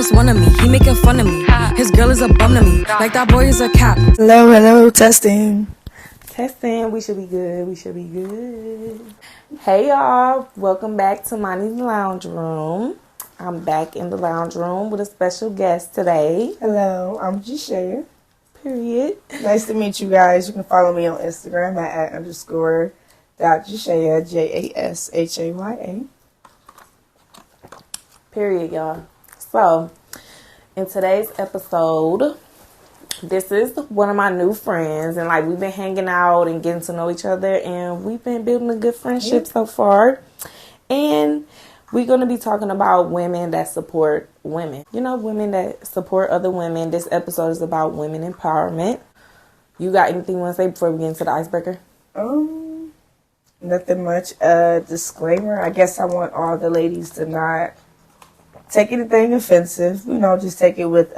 just one of me. He making fun of me. His girl is a bum to me. Like that boy is a cap. Hello, testing. We should be good. Hey y'all, welcome back to Moni's Lounge Room. I'm back in the lounge room with a special guest today. Hello, I'm Jashaya. Period. Nice to meet you guys. You can follow me on Instagram at @_Jashaya, JASHAYA. Period, y'all. So, in today's episode, this is one of my new friends, and like we've been hanging out and getting to know each other, and we've been building a good friendship so far. And we're going to be talking about women that support women. You know, women that support other women. This episode is about women empowerment. You got anything you want to say before we get into the icebreaker? Nothing much. Disclaimer. I guess I want all the ladies to not take anything offensive. You know, just take it with,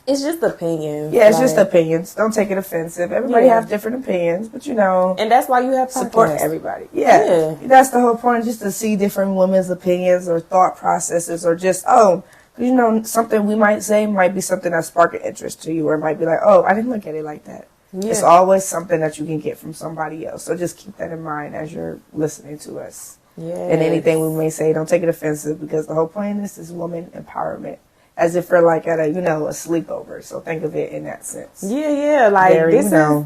It's just opinions. Yeah, it's just opinions. Don't take it offensive. Everybody have different opinions, but and that's why you have podcasts. Support everybody. Yeah. That's the whole point, just to see different women's opinions or thought processes, or just, something we might say might be something that spark an interest to you, or it might be like, oh, I didn't look at it like that. Yeah. It's always something that you can get from somebody else. So just keep that in mind as you're listening to us. Yeah. And anything we may say, don't take it offensive, because the whole point of this is woman empowerment. As if we're like at a sleepover. So think of it in that sense. Yeah. Like, this is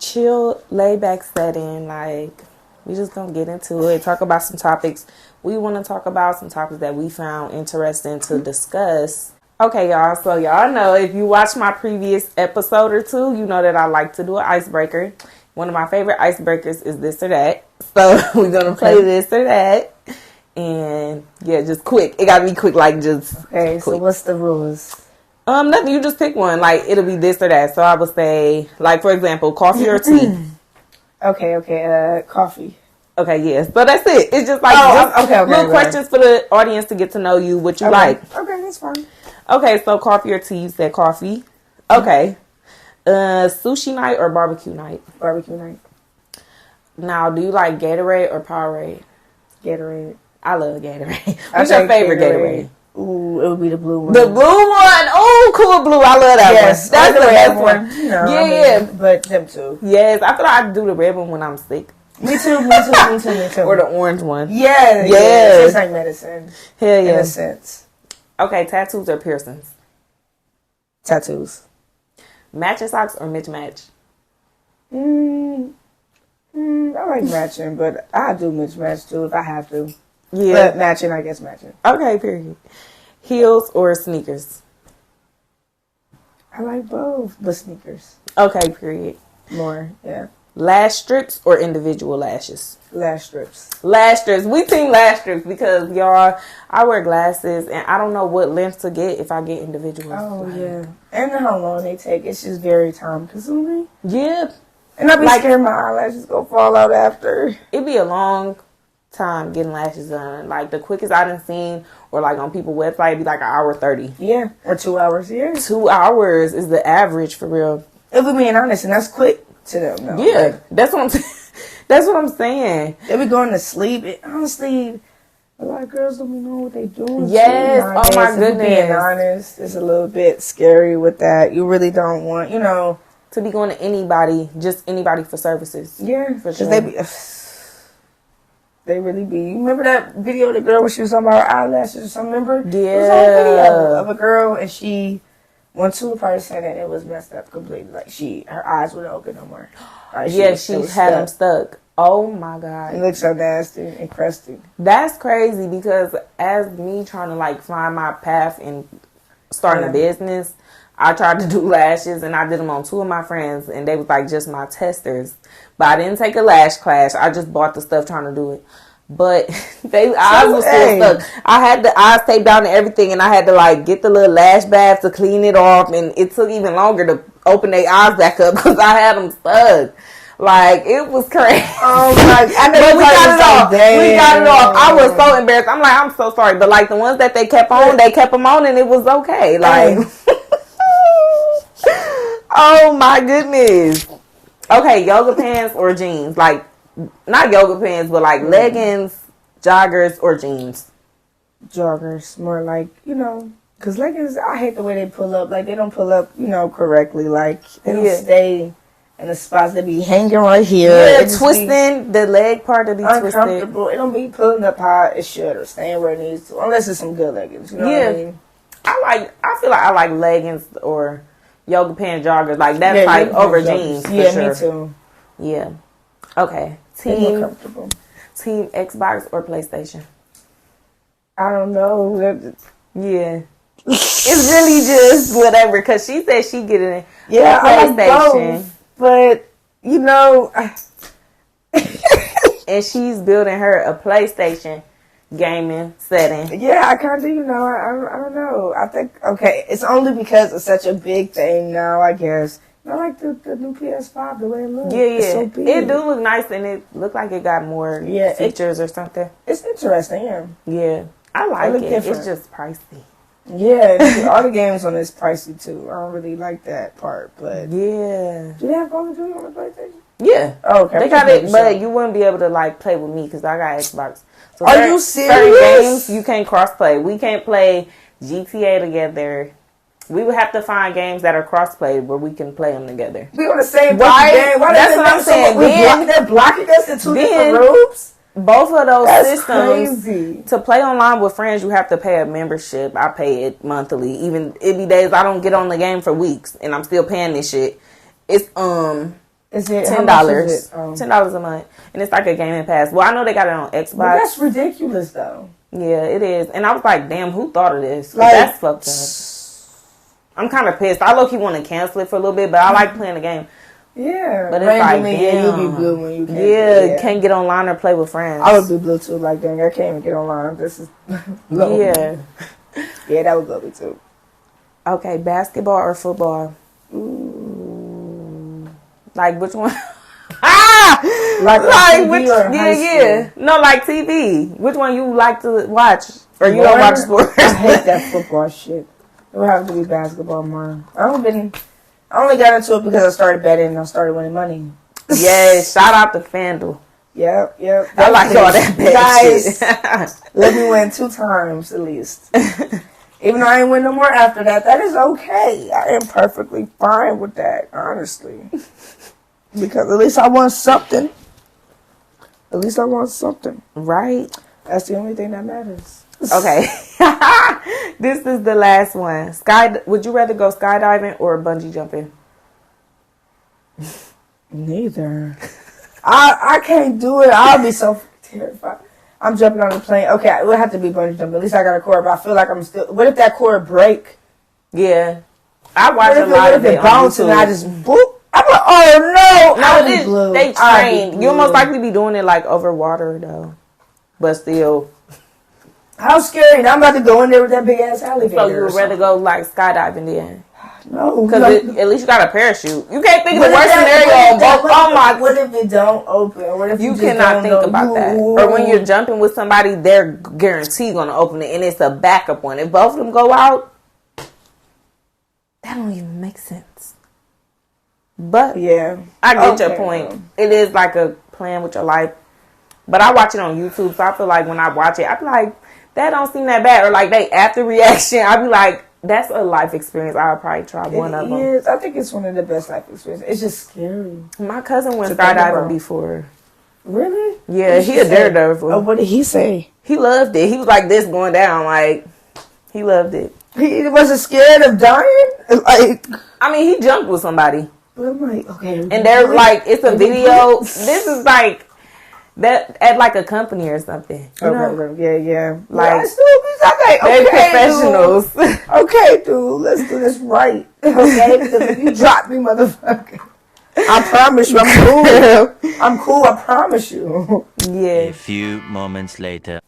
chill, laid back setting. Like, we just gonna get into it. Talk about some topics we want to talk about. Some topics that we found interesting to discuss. Okay, y'all. So y'all know, if you watched my previous episode or two, you know that I like to do an icebreaker. One of my favorite icebreakers is this or that. So we're gonna play this or that. And yeah, just quick. It gotta be quick, like just okay. Quick. So what's the rules? Nothing. You just pick one. Like, it'll be this or that. So I would say, like, for example, coffee or tea. Okay. Coffee. Okay, yeah. So that's it. It's just like little questions for the audience to get to know you, what you like. Okay, that's fine. Okay, so coffee or tea. You said coffee. Okay. Sushi night or barbecue night? Barbecue night. Now, do you like Gatorade or Powerade? Gatorade. I love Gatorade. What's your favorite Gatorade? Ooh, it would be the blue one. The blue one. Oh, cool blue. I love that one. That's the best one. Yeah. But them too. Yes, I feel like I do the red one when I'm sick. Me too. Or the orange one. Yeah. It tastes like medicine. Hell yeah. In a sense. Okay, tattoos or piercings? Tattoos. Matching socks or mismatch? I like matching, but I do mismatch too if I have to. Yeah. But matching, I guess matching. Okay, period. Heels or sneakers? I like both, but sneakers. Okay, period. More, yeah. Lash strips or individual lashes? Lash strips. Lash strips. We team lash strips because, y'all, I wear glasses and I don't know what length to get if I get individuals. Oh, yeah. And how long they take. It's just very time consuming. Yeah. And I be scared my eyelashes go fall out after. It'd be a long time getting lashes done. Like, the quickest I done seen, or like on people's website, it'd be like 1:30. Yeah. Or 2 hours, yeah. 2 hours is the average, for real. If we're being honest, and that's quick to them, though. Yeah. Like, that's what I'm saying. They be going to sleep. Honestly, a lot of girls don't be knowing what they doing. Yes. Oh my goodness. Being honest, it's a little bit scary with that. You really don't want, to be going to anybody, just anybody for services. Yeah. For sure. They really be. You remember that video of the girl when she was talking about her eyelashes or something, remember? Yeah. It was a whole video of a girl, and she went to a person and it was messed up completely. Like, her eyes wouldn't open no more. She had them stuck. Oh my God. It looks so nasty and crusty. That's crazy, because as me trying to like find my path in starting a business, I tried to do lashes and I did them on 2 of my friends, and they was like just my testers. But I didn't take a lash class. I just bought the stuff trying to do it. But eyes was still stuck. I had the eyes taped down and everything, and I had to like get the little lash bath to clean it off, and it took even longer to open their eyes back up because I had them stuck. Like, it was crazy. Oh my God. But we got it off. We got it off. I was so embarrassed. I'm like, I'm so sorry. But like the ones that they kept on, they kept them on and it was okay. Like, oh my goodness. Okay, yoga pants or jeans? Like, not yoga pants, but like leggings, joggers, or jeans? joggers, more like, because leggings, I hate the way they pull up. Like, they don't pull up, correctly. Like, they don't stay in the spots. They be hanging right here. Yeah, twisting the leg part of be uncomfortable. twisted. It don't be pulling up how it should or staying where it needs to, unless it's some good leggings. You know what I mean? I feel like I like leggings or yoga pant joggers. Like, that's like over jeans. Yeah, sure. me too. Yeah. Okay. More comfortable. Team Xbox or PlayStation? I don't know. Yeah. It's really just whatever, because she said she get it in PlayStation. But, and she's building her a PlayStation gaming setting. Yeah, I kind of, I don't know. I think, okay, it's only because it's such a big thing now, I guess. I like the new PS5, the way it looks. Yeah. It's so big. It do look nice, and it look like it got more features or something. It's interesting, yeah. Yeah. I like it. Different. It's just pricey. Yeah, all the games on this pricey, too. I don't really like that part, but... Yeah. Do they have Call of Duty on the PlayStation? Yeah. Oh, okay. They got it, but you wouldn't be able to, like, play with me, because I got Xbox. So are you serious? Certain games, you can't cross-play. We can't play GTA together. We would have to find games that are cross-play where we can play them together. We on the same game. Why? That's what I'm saying. They're blocking us in two different rooms? Both of those systems, crazy. To play online with friends, you have to pay a membership. I pay it monthly. Even it be days I don't get on the game for weeks, and I'm still paying this shit. It's Is it $10? $10 a month, and it's like a gaming pass. Well, I know they got it on Xbox. But that's ridiculous, though. Yeah, it is. And I was like, damn, who thought of this? Like, that's fucked up. I'm kind of pissed. I low-key want to cancel it for a little bit, but I like playing the game. Yeah, but it's like, damn. You'll be blue when you can't. Yeah, can't get online or play with friends. I would be blue too. Like, dang, I can't even get online. This is low. Yeah. Yeah, that would go me too. Okay, basketball or football? Ooh. Like, which one? like which? Yeah. No, like TV. Which one you like to watch, or you don't watch sports? I hate that football shit. It would have to be basketball more. I only got into it because I started betting and I started winning money. Yeah, shout out to FanDuel. Yep. I like all that bet guys. shit. Let me win 2 times at least. Even though I ain't win no more after that, that is okay. I am perfectly fine with that, honestly. Because at least I won something. Right. That's the only thing that matters. Okay. This is the last one. Would you rather go skydiving or bungee jumping? Neither. I can't do it. I'll be so terrified. I'm jumping on the plane. Okay, it would have to be bungee jumping. At least I got a cord, but I feel like I'm still... What if that cord break? Yeah. I watch a lot of it on YouTube. And I just boop. I'm like, oh no! I'll be blue. They trained. You'll most likely be doing it like over water though. But still. How scary. I'm about to go in there with that big ass alligator. So you would rather go like skydiving then? No. Because at least you got a parachute. You can't think of the worst scenario. What if it don't open? What if you cannot think about that? Or when you're jumping with somebody, they're guaranteed going to open it. And it's a backup one. If both of them go out, that don't even make sense. But yeah, I get your point. It is like a plan with your life. But I watch it on YouTube, so I feel like when I watch it, I be like, that don't seem that bad. Or like they after reaction, I be like, that's a life experience. I'll probably try one of them. Yes, I think it's one of the best life experiences. It's just scary. My cousin went skydiving before. Really? Yeah, he a daredevil. Oh, what did he say? He loved it. He was like this going down. Like, he loved it. He wasn't scared of dying? Like, I mean, he jumped with somebody. But I'm like, okay. And they're like, it's a video. This is like that at like a company or something. You know? Yeah. Like, they professionals. Dude. Okay, dude, let's do this right. Okay, because if you drop me, motherfucker, I promise you, I'm cool. I'm cool. I promise you. Yeah. A few moments later.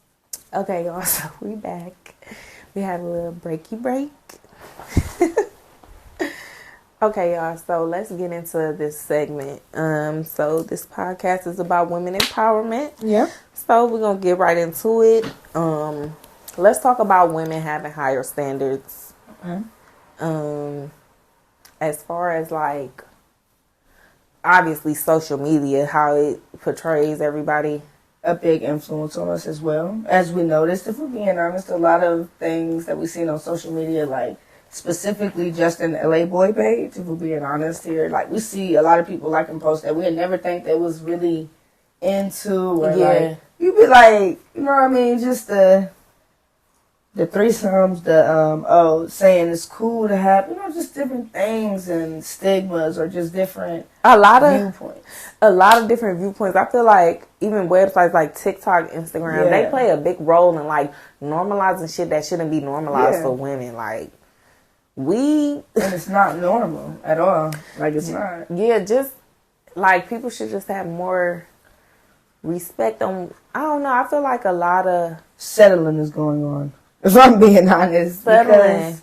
Okay, y'all. So we back. We had a little breaky break. Okay, y'all, so let's get into this segment. So this podcast is about women empowerment. Yeah. So we're going to get right into it. Let's talk about women having higher standards. Okay. As far as, like, obviously social media, how it portrays everybody. a big influence on us as well. As we noticed, if we're being honest, a lot of things that we've seen on social media, like specifically just in the LA Boy page, if we're being honest here, like we see a lot of people like and post that we would never think they was really into, or like, you'd be like, you know what I mean, just the threesomes, saying it's cool to have, you know, just different things and stigmas, or just different viewpoints. A lot of different viewpoints. I feel like even websites like TikTok, Instagram, they play a big role in like normalizing shit that shouldn't be normalized for women. Like and it's not normal at all. Like it's not. Yeah, just like people should just have more respect on. I don't know. I feel like a lot of settling is going on. If I'm being honest, because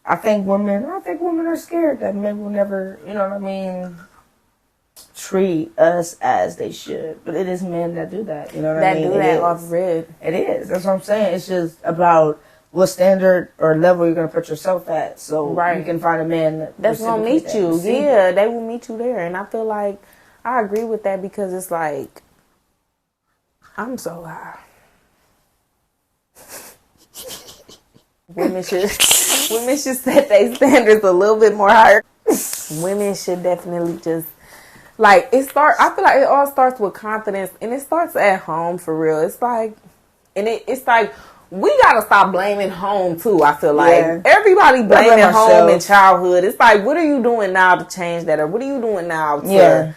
I think women are scared that men will never, you know what I mean, treat us as they should. But it is men that do that, you know what I mean? That do that off rip. It is. That's what I'm saying. It's just about what standard or level you're going to put yourself at, so you can find a man that's going to meet you. Yeah, they will meet you there. And I feel like I agree with that, because it's like, I'm so high. Women should set their standards a little bit more higher. Women should definitely just I feel like it all starts with confidence, and it starts at home for real. It's like, and it's like we gotta stop blaming home too. I feel like everybody blaming home in childhood. It's like, what are you doing now to change that, or what are you doing now to?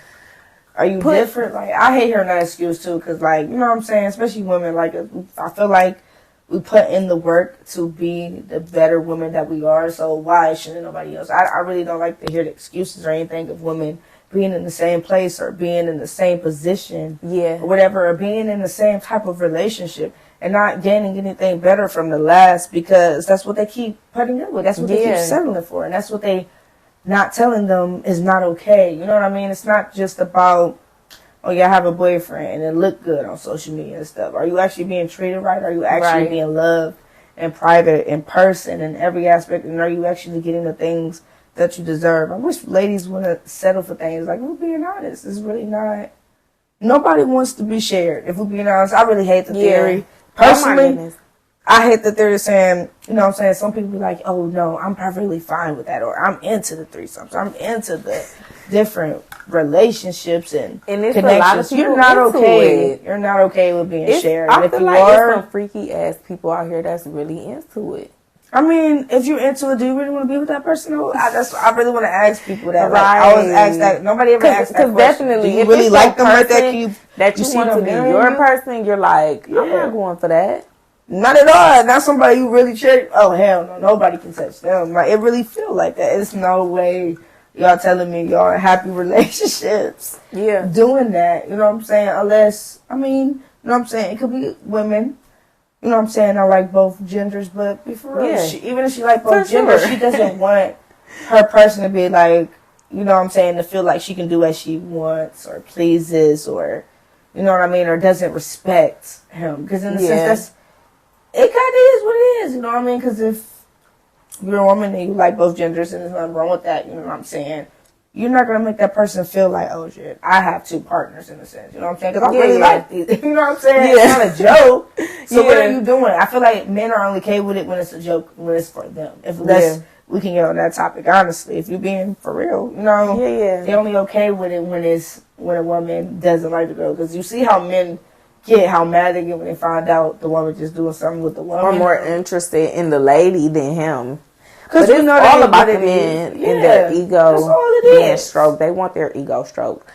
Are you different? Like, I hate hearing that excuse too, because like, you know what I'm saying, especially women. Like, I feel like we put in the work to be the better women that we are, so why shouldn't nobody else? I really don't like to hear the excuses or anything of women being in the same place or being in the same position, or whatever, or being in the same type of relationship and not gaining anything better from the last, because that's what they keep putting up with. That's what they keep settling for, and that's what they not telling them is not okay. You know what I mean? It's not just about, oh yeah, I have a boyfriend and it look good on social media and stuff. Are you actually being treated right? Are you actually being loved in private, in person, in every aspect? And are you actually getting the things that you deserve? I wish ladies want to settle for things. Like, we're being honest. It's really not. Nobody wants to be shared. If we're being honest, I really hate the theory. Personally, I hate the theory saying, you know what I'm saying, some people be like, oh no, I'm perfectly fine with that, or I'm into the threesomes, I'm into the different relationships and it's connections. A lot of people You're not okay. You're not okay with being shared. I feel like there's some freaky ass people out here that's really into it. I mean, if you're into it, do you really want to be with that person? I really want to ask people that. Like, I always ask that. Nobody ever asks that question. Definitely, do you really like them like that? That you want to be your person, you're like, I'm not going for that. Not at all. Not somebody you really cherish. Oh, hell no. Nobody can touch them. Like, it really feel like that. It's no way y'all telling me y'all in happy relationships. Yeah. Doing that. You know what I'm saying? Unless, I mean, you know what I'm saying? It could be women. You know what I'm saying? I like both genders, but before even if she like both genders, she doesn't want her person to be like, you know what I'm saying, to feel like she can do as she wants or pleases, or, you know what I mean, or doesn't respect him. Because in a sense, it kind of is what it is, you know what I mean? Because if you're a woman and you like both genders and there's nothing wrong with that, you know what I'm saying? You're not going to make that person feel like, oh shit, I have two partners in a sense, you know what I'm saying? Because I really like these, you know what I'm saying? It's not a joke. So what are you doing? I feel like men are only okay with it when it's a joke, when it's for them. We can get on that topic, honestly. If you're being for real, you know? They're only okay with it when a woman doesn't like the girl. Because you see how men get, how mad they get when they find out the woman just doing something with the woman. Or more interested in the lady than him. Because it's all about the men and their ego being stroked. They want their ego stroked.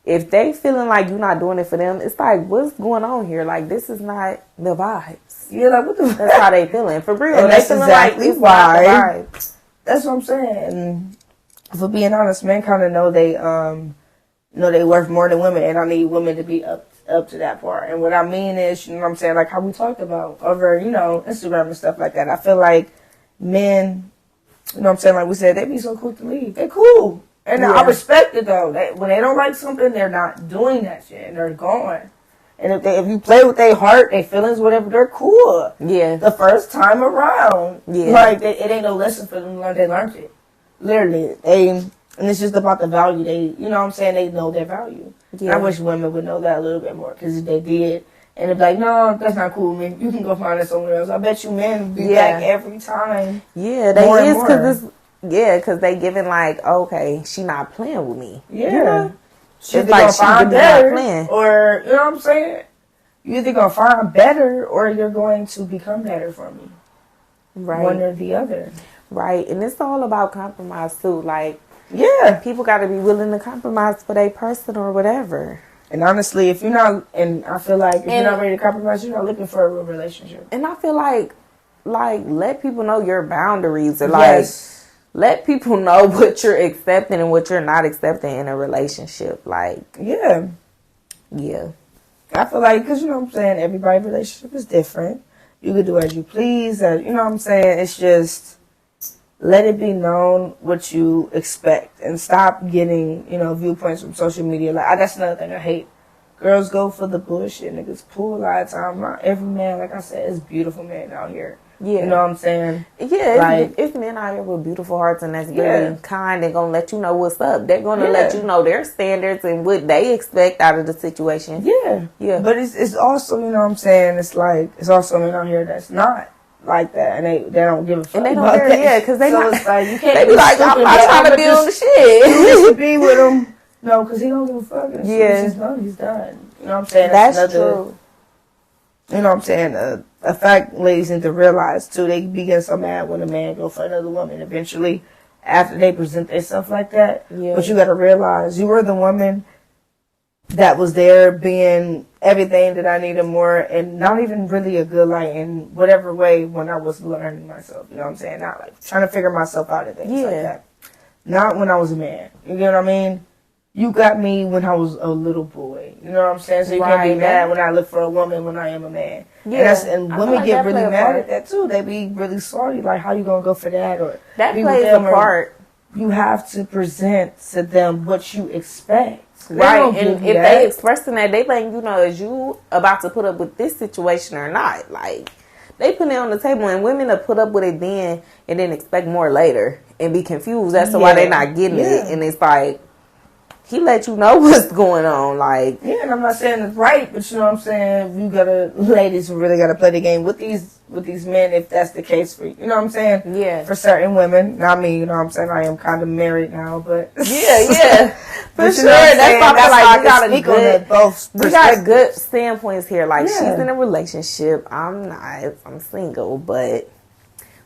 If they feeling like you're not doing it for them, it's like, what's going on here? Like, this is not the vibes. Yeah, like, what the That's how they feeling. For real. And that's exactly like why. That's what I'm saying. And for being honest, men kind of know they worth more than women, and I need women to be up to that part. And what I mean is, you know what I'm saying, like how we talked about over, you know, Instagram and stuff like that. I feel like men, you know what I'm saying, like we said, they be so quick to leave. They're cool. And I respect it, though. When they don't like something, they're not doing that shit. And they're gone. And if you play with their heart, their feelings, whatever, they're cool. Yeah. The first time around. Yeah. Like, it ain't no lesson for them to learn. They learned it. Literally. And it's just about the value. You know what I'm saying? They know their value. Yeah. I wish women would know that a little bit more. Because if they did, And they're like, no, that's not cool, man. You can go find it somewhere else. I bet you men be back every time. Yeah, they is because they giving like, okay, she not playing with me. Yeah. You know? She's like gonna find better, playing. or, you know what I'm saying? You're either gonna find better, or you're going to become better for me. Right. One or the other. Right. And it's all about compromise too. Like, yeah, people got to be willing to compromise for their person or whatever. And honestly, if you're not, and I feel like if you're not ready to compromise, you're not looking for a real relationship. And I feel like let people know your boundaries, or like let people know what you're accepting and what you're not accepting in a relationship. Like, yeah. I feel like, because you know what I'm saying, everybody's relationship is different. You can do as you please, you know what I'm saying. It's just let it be known what you expect, and stop getting, you know, viewpoints from social media. Like, that's another thing I hate. Girls go for the bullshit. Niggas pull a lot of time. Not every man, like I said, is beautiful men out here. Yeah. You know what I'm saying? Yeah, like, it's men out here with beautiful hearts and that's really kind and gonna let you know what's up. They're gonna let you know their standards and what they expect out of the situation. Yeah. Yeah. But it's also, you know what I'm saying, it's like, it's also men out here that's not like that, and they don't give a fuck. And they don't care, because they so it's like, you can't they be like, I'm not trying to be on the shit. You used to be with him. No, because he don't give a fuck. And he's done, he's done. You know what I'm saying? That's true. You know what I'm saying? A fact ladies need to realize, too, they be getting so mad when a man go for another woman eventually after they present themselves like that. Yeah. But you got to realize, you were the woman that was there being everything that I needed more, and not even really a good light in whatever way when I was learning myself. You know what I'm saying? Not like trying to figure myself out and things like that. Not when I was a man. You get what I mean? You got me when I was a little boy. You know what I'm saying? So you can't be mad when I look for a woman when I am a man. Yeah. And women get really mad at that too. They be really sorry. Like, how you gonna go for that? Or that plays a part. You have to present to them what you expect. Right, and if they expressing that, they letting you know, is you about to put up with this situation or not? Like, they put it on the table, and women will put up with it then, and then expect more later, and be confused as to why they're not getting it. And it's like, he let you know what's going on, like. Yeah, and I'm not saying it's right, but you know what I'm saying, you gotta, ladies really gotta play the game with these men if that's the case for you. You know what I'm saying? Yeah. For certain women, not me, you know what I'm saying, I am kind of married now, but. Yeah. For sure. That's why I feel like we got good standpoints here. Like, she's in a relationship, I'm not, I'm single, but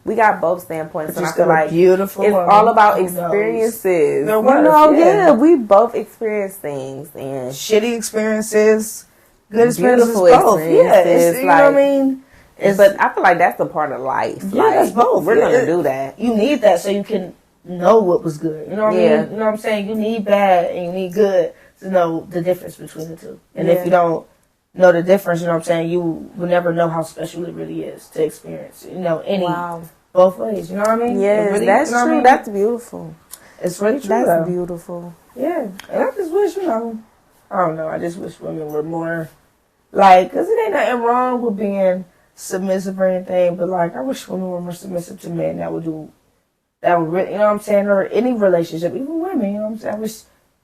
we got both standpoints, and I feel like beautiful it's all about experiences. You know, we both experience things, and shitty experiences, good experiences, both. You know what I mean? But I feel like that's a part of life. Yeah, like, that's both. We're gonna do that. You need that so you can know what was good. You know what I mean? You know what I'm saying? You need bad and you need good to know the difference between the two. And if you don't know the difference, you know what I'm saying, you will never know how special it really is to experience, you know, both ways. You know what I mean? Yes, really, that's true. I mean? That's beautiful. It's really true. That's beautiful. Yeah. And I just wish, you know, I don't know, I just wish women were more, like, because it ain't nothing wrong with being submissive or anything, but, like, I wish women were more submissive to men that would do, that would really, you know what I'm saying, or any relationship, even women, you know what I'm saying? I wish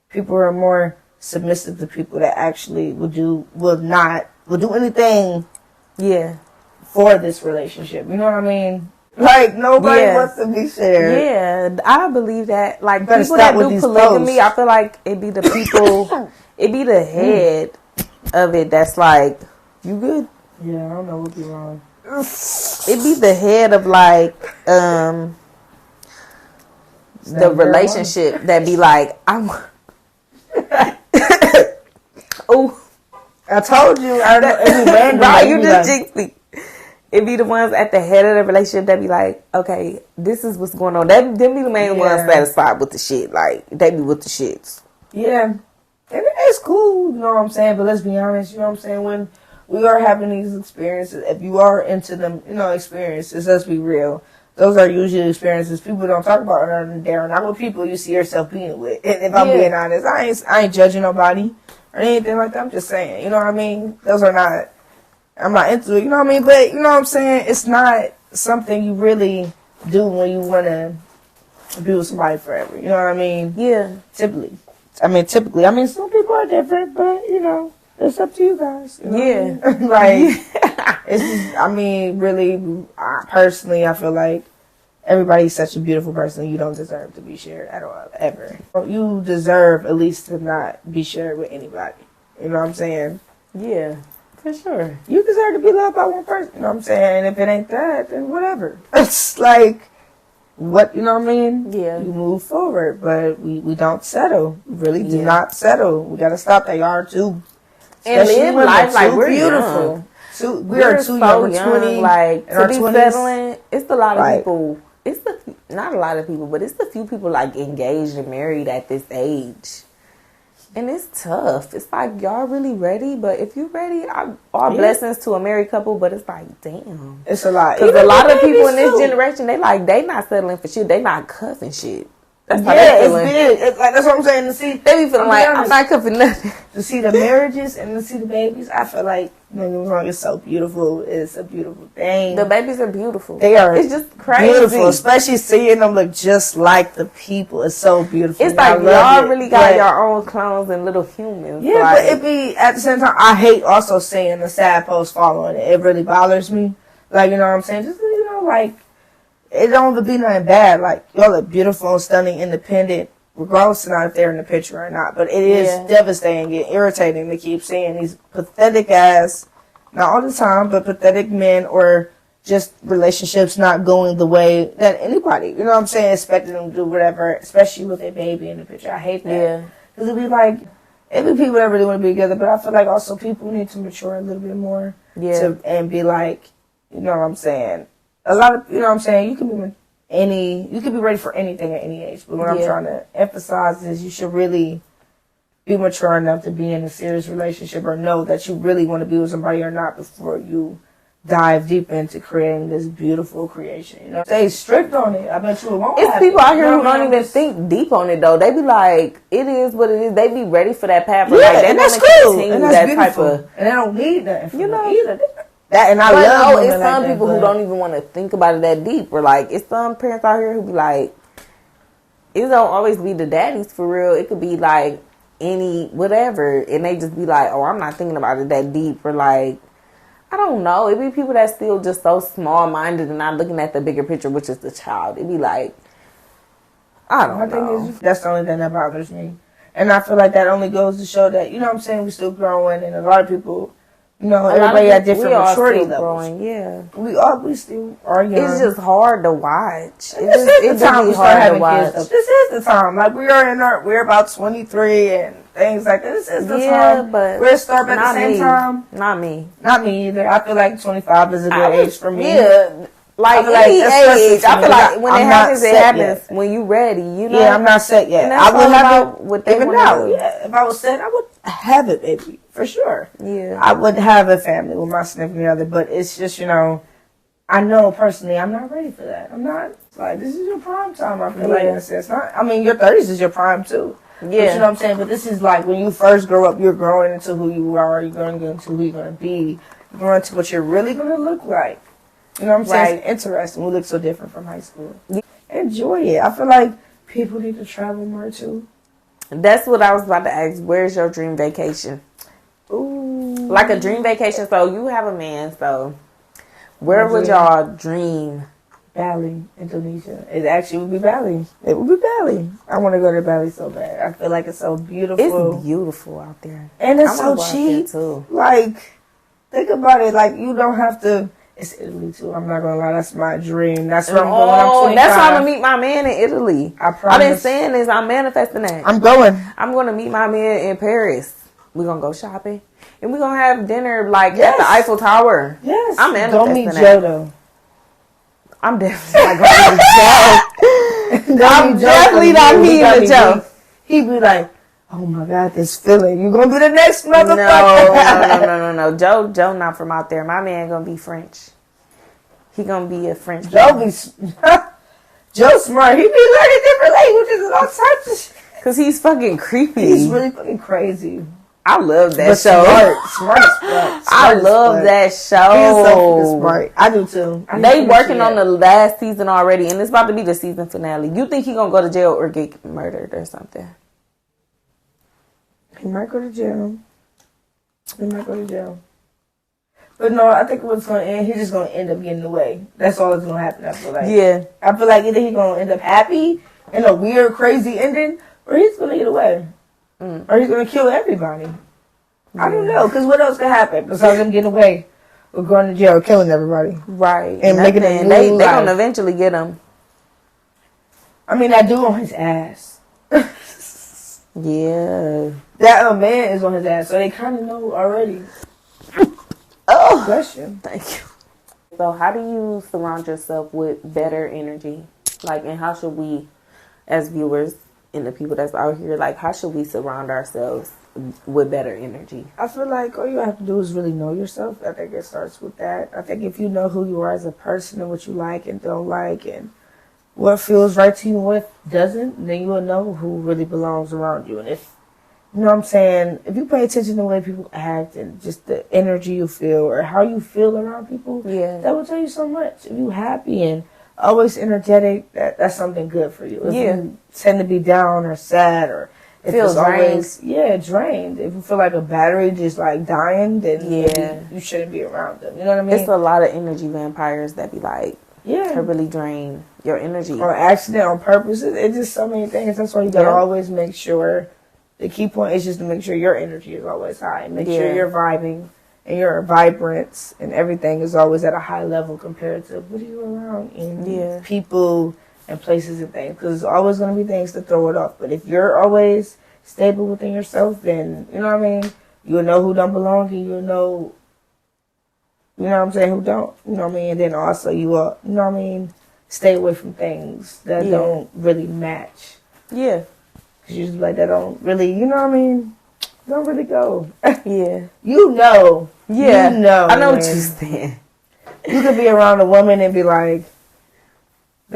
people were more submissive to people that actually would do anything for this relationship. You know what I mean? Like, nobody wants to be shared. Yeah, I believe that. Like, people that do polygamy, I feel like it be the people, it be the head of it that's like, you good? Yeah, I don't know what be wrong. It be the head of, like, the relationship that be like, oh, I told you. I know. Right, you just jinxed me. It be the ones at the head of the relationship that be like, okay, this is what's going on. Them be the main ones satisfied with the shit. Like, they be with the shits. Yeah. And it's cool, you know what I'm saying? But let's be honest, you know what I'm saying? When we are having these experiences, if you are into them, you know, experiences, let's be real. Those are usually experiences people don't talk about other than they're not with people you see yourself being with. And if I'm being honest, I ain't judging nobody or anything like that. I'm just saying, you know what I mean? Those are not, I'm not into it, you know what I mean? But, you know what I'm saying? It's not something you really do when you want to be with somebody forever. You know what I mean? Yeah. Typically. I mean, some people are different, but, you know, it's up to you guys. You know Yeah. what I mean? Like, it's just, I mean, really, personally, I feel like everybody's such a beautiful person. You don't deserve to be shared at all, ever. You deserve at least to not be shared with anybody. You know what I'm saying? Yeah, for sure. You deserve to be loved by one person. You know what I'm saying? And if it ain't that, then whatever. It's like, what, you know what I mean? Yeah. You move forward, but we don't settle. We really do Yeah. not settle. We got to stop that. Y'all are too. And especially live women, life like too we're beautiful. young. We are too young. We're 20, like in our to be 20s. settling. It's a lot of Right. people. It's not a lot of people, but it's the few people like engaged and married at this age. And it's tough. It's like, y'all really ready? But if you're ready, all blessings to a married couple. But it's like, damn. It's a lot. Because a lot of people in this too. generation, they not settling for shit. They not cuffing shit. That's how Yeah, they it's feeling. big. It's like, that's what I'm saying. To see, They be feeling like, I'm not cuffing nothing. to see the marriages and to see the babies, I feel like, don't get me wrong, it's so beautiful. It's a beautiful thing. The babies are beautiful. They are. It's just crazy. Beautiful, especially seeing them look just like the people. It's so beautiful. It's I like love y'all it. really got But- your own clones and little humans. Yeah, like, but it be at the same time. I hate also seeing the sad post following it. It really bothers me. Like, you know what I'm saying? Just, you know, like, it don't even be nothing bad. Like, y'all look beautiful, stunning, independent, regardless of not if they're in the picture or not. But it is devastating and irritating to keep seeing these pathetic ass, not all the time, but pathetic men or just relationships not going the way that anybody, you know what I'm saying, expecting them to do whatever, especially with their baby in the picture. I hate that. Yeah. Because it'd be like, it'd be people that really want to be together, but I feel like also people need to mature a little bit more. Yeah. And be like, you know what I'm saying? A lot of, you know what I'm saying, you can be ready for anything at any age. But what I'm trying to emphasize is you should really be mature enough to be in a serious relationship or know that you really want to be with somebody or not before you dive deep into creating this beautiful creation. You know, stay strict on it. I bet you it won't It's happen. people out here You know who what I don't mean? even think deep on it though. They be like, it is what it is. They be ready for that path. But Yeah, like, they and that's wanna cool. continue And that's that beautiful. type of. And they don't need nothing from You know, them either. That, and I But love no, women it's like some that, people who but- don't even want to think about it that deep. Or like, it's some parents out here who be like, it don't always be the daddies for real. It could be like any whatever, and they just be like, oh, I'm not thinking about it that deep. Or like, I don't know. It be people that still just so small minded and not looking at the bigger picture, which is the child. It be like, I don't know. That's the only thing that bothers me. And I feel like that only goes to show that, you know what I'm saying, we're still growing, and a lot of people, you know, everybody at different we all maturity still levels. growing, yeah. We still are young. It's just hard to watch. This is the time we start hard to having watch. kids. Though. This is the time. Like we're about 23 and things like that. This is the Yeah, time. but we're starting at the not same me. time. Not me. Not me either. I feel like 25 is a good age for me. Yeah. Like I feel like any that's perfect age, for I me. feel like when I'm it not happens, it set happens. yet. When you ready, you know. Yeah, I'm not set yet. And I that's would all have about it what they even wanna now. do. Yeah, if I was set, I would have it, baby, for sure. Yeah. I would have a family with my significant other, but it's just, you know, I know personally I'm not ready for that. I'm not. Like, this is your prime time. I feel like it's not. I mean, your 30s is your prime too. Yeah. But you know what I'm saying? But this is like when you first grow up, you're growing into who you are. You're growing into who you're going to be. You're growing into what you're really going to look like. You know what I'm saying? It's interesting. We look so different from high school. Enjoy it. I feel like people need to travel more too. That's what I was about to ask. Where's your dream vacation? Ooh. Like a dream vacation. So you have a man. So where would dream. y'all dream? Bali, Indonesia. It actually would be Bali. It would be Bali. I want to go to Bali so bad. I feel like it's so beautiful. It's beautiful out there. And it's I so wanna go out there, cheap. too. Like, think about it. Like, you don't have to. It's Italy too. I'm not gonna lie. That's my dream. That's where I'm going. I'm 25. That's why I'm gonna meet my man in Italy. I I've been promise. saying this. I'm manifesting that. I'm going. I'm gonna meet my man in Paris. We're gonna go shopping and we're gonna have dinner like Yes. at the Eiffel Tower. Yes. I'm Don't meet manifesting Joe that. though. I'm definitely not going to Joe. I'm definitely not meeting Joe. He'd be like, "Oh my God, this feeling. You gonna be the next No, motherfucker." no. Joe not from out there. My man gonna be French. He gonna be a French. Joe man. be Joe smart. He be learning different languages and all types of shit. Cause he's fucking creepy. He's really fucking crazy. I love that But show. smart as fuck. I love that He is so fucking show. smart. I do too. They working on the last season already, and it's about to be the season finale. You think he gonna go to jail or get murdered or something? He might go to jail. He might go to jail. But no, I think what's going to end, he's just going to end up getting in the way. That's all that's going to happen, I feel like. Yeah. I feel like either he's going to end up happy in a weird, crazy ending, or he's going to get away. Or he's going to kill everybody. I don't know, because what else could happen besides him getting away or going to jail, killing everybody? Right. And making a new They life. going to eventually get him. I mean, that dude on his ass. Yeah. That man is on his ass, so they kind of know already. Oh. Bless you. Thank you. So how do you surround yourself with better energy? Like, and how should we, as viewers and the people that's out here, like, how should we surround ourselves with better energy? I feel like all you have to do is really know yourself. I think it starts with that. I think if you know who you are as a person and what you like and don't like and what feels right to you and what doesn't, then you will know who really belongs around you. And if, you know what I'm saying, if you pay attention to the way people act and just the energy you feel or how you feel around people, that will tell you so much. If you're happy and always energetic, that's something good for you. If you tend to be down or sad or if feels it's always drained. If you feel like a battery just like dying, then maybe you shouldn't be around them. You know what I mean? It's a lot of energy vampires that be like, to really drain your energy. On accident, on purpose. It's just so many things. That's why you gotta always make sure. The key point is just to make sure your energy is always high. Make sure you're vibing and your vibrance and everything is always at a high level compared to what are you around in people and places and things. Because there's always going to be things to throw it off. But if you're always stable within yourself, then, you know what I mean? You'll know who don't belong and you'll know, you know what I'm saying, who don't. You know what I mean? And then also you will, you know what I mean, stay away from things that don't really match. Yeah. Because you just like, that don't really, you know what I mean? Don't really go. Yeah. You know. Yeah. You know. I know what you're saying. You could be around a woman and be like,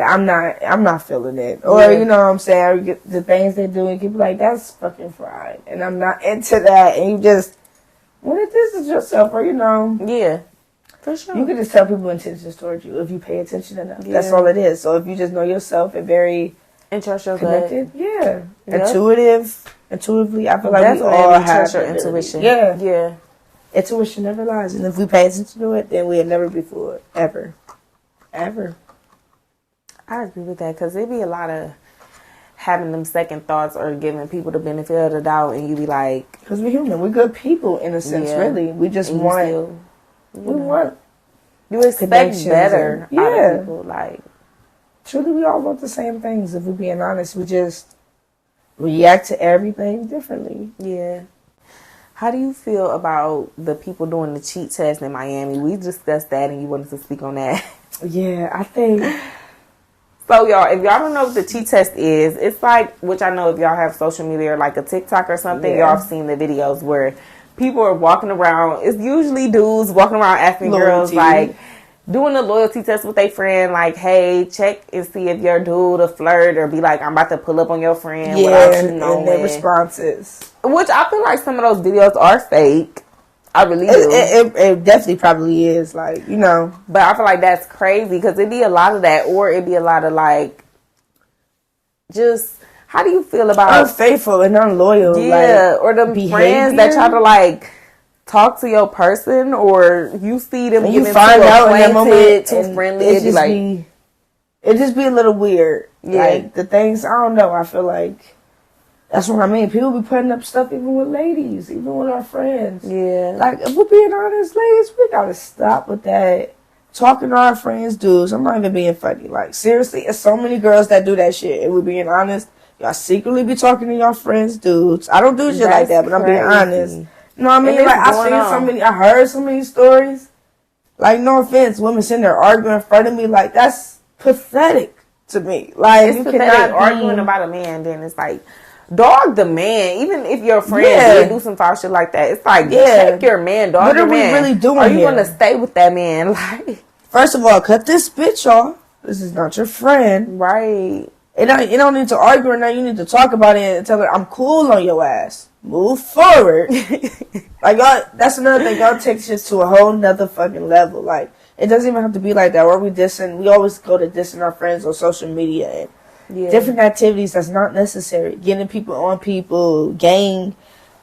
I'm not feeling it. Or, you know what I'm saying? The things they do, you can be like, that's fucking fried. And I'm not into that. And you just, what if this is yourself? Or, you know. Yeah. For sure. You can just tell people intentions towards you if you pay attention enough. That's all it is. So if you just know yourself and very trust your connected. gut. Intuitively, I feel like definitely we all have your intuition. Yeah. Intuition never lies. And if we pay attention to it, then we'll never be fooled. Ever. I agree with that because it'd be a lot of having them second thoughts or giving people the benefit of the doubt and you be like... Because we're human. We're good people in a sense, really. We just want... You expect better out of people. Like, truly, we all want the same things. If we're being honest, we just react to everything differently. Yeah. How do you feel about the people doing the cheat test in Miami? We discussed that and you wanted to speak on that. Yeah, I think... So, y'all, if y'all don't know what the cheat test is, it's like, which I know if y'all have social media or like a TikTok or something, y'all have seen the videos where people are walking around. It's usually dudes walking around asking girls, like, doing a loyalty test with their friend, like, hey, check and see if your dude a flirt, or be like, I'm about to pull up on your friend without you knowing. And their responses. Which I feel like some of those videos are fake. I really do. It definitely probably is, like, you know. But I feel like that's crazy because it'd be a lot of that, or it'd be a lot of, like, just, how do you feel about... Unfaithful and unloyal. Yeah, like, or the friends that try to, like, talk to your person, or you see them getting too acquainted, too friendly. It'd be like... It'd just be a little weird. Yeah. Like, the things, I don't know, I feel like... That's what I mean. People be putting up stuff even with ladies, even with our friends. Yeah. Like, if we're being honest, ladies, we gotta stop with that. Talking to our friends, dudes. I'm not even being funny. Like, seriously, there's so many girls that do that shit. If we're being honest, y'all secretly be talking to your friends, dudes. I don't do shit like that, but I'm being honest. You know what I mean? Like, I heard so many stories. Like, no offense, women sitting there arguing in front of me. Like, that's pathetic to me. Like, it's pathetic arguing about a man, then it's like... Dog the man, even if your friend do some foul shit like that, it's like, check your man, dog what your are man. We really doing Are you going to stay with that man? Like, first of all, cut this bitch off. This is not your friend. Right. You don't need to argue or nothing. You need to talk about it and tell her, I'm cool on your ass. Move forward. Like, y'all, that's another thing. Y'all take shit to a whole nother fucking level. Like, it doesn't even have to be like that. Where we always go to dissing our friends on social media and different activities that's not necessary. Getting people on people, gang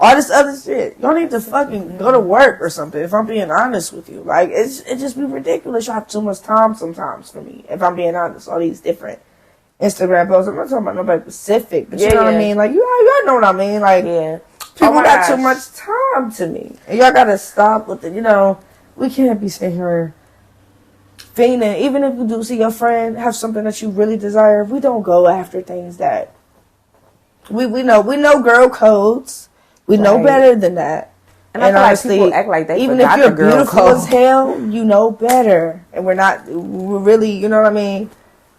all this other shit. Y'all need to fucking go to work or something, if I'm being honest with you. Like, it just be ridiculous. Y'all have too much time sometimes for me, if I'm being honest. All these different Instagram posts. I'm not talking about nobody specific, but you know what I mean? Like, y'all know what I mean? Like, people got too much time to me. And y'all gotta stop with it. You know, we can't be sitting here fiending. Even if you do see your friend have something that you really desire, we don't go after things that we know girl codes. We know better than that. And I feel honestly, like people act like they even if you're beautiful as hell, you know better. And we're really, you know what I mean?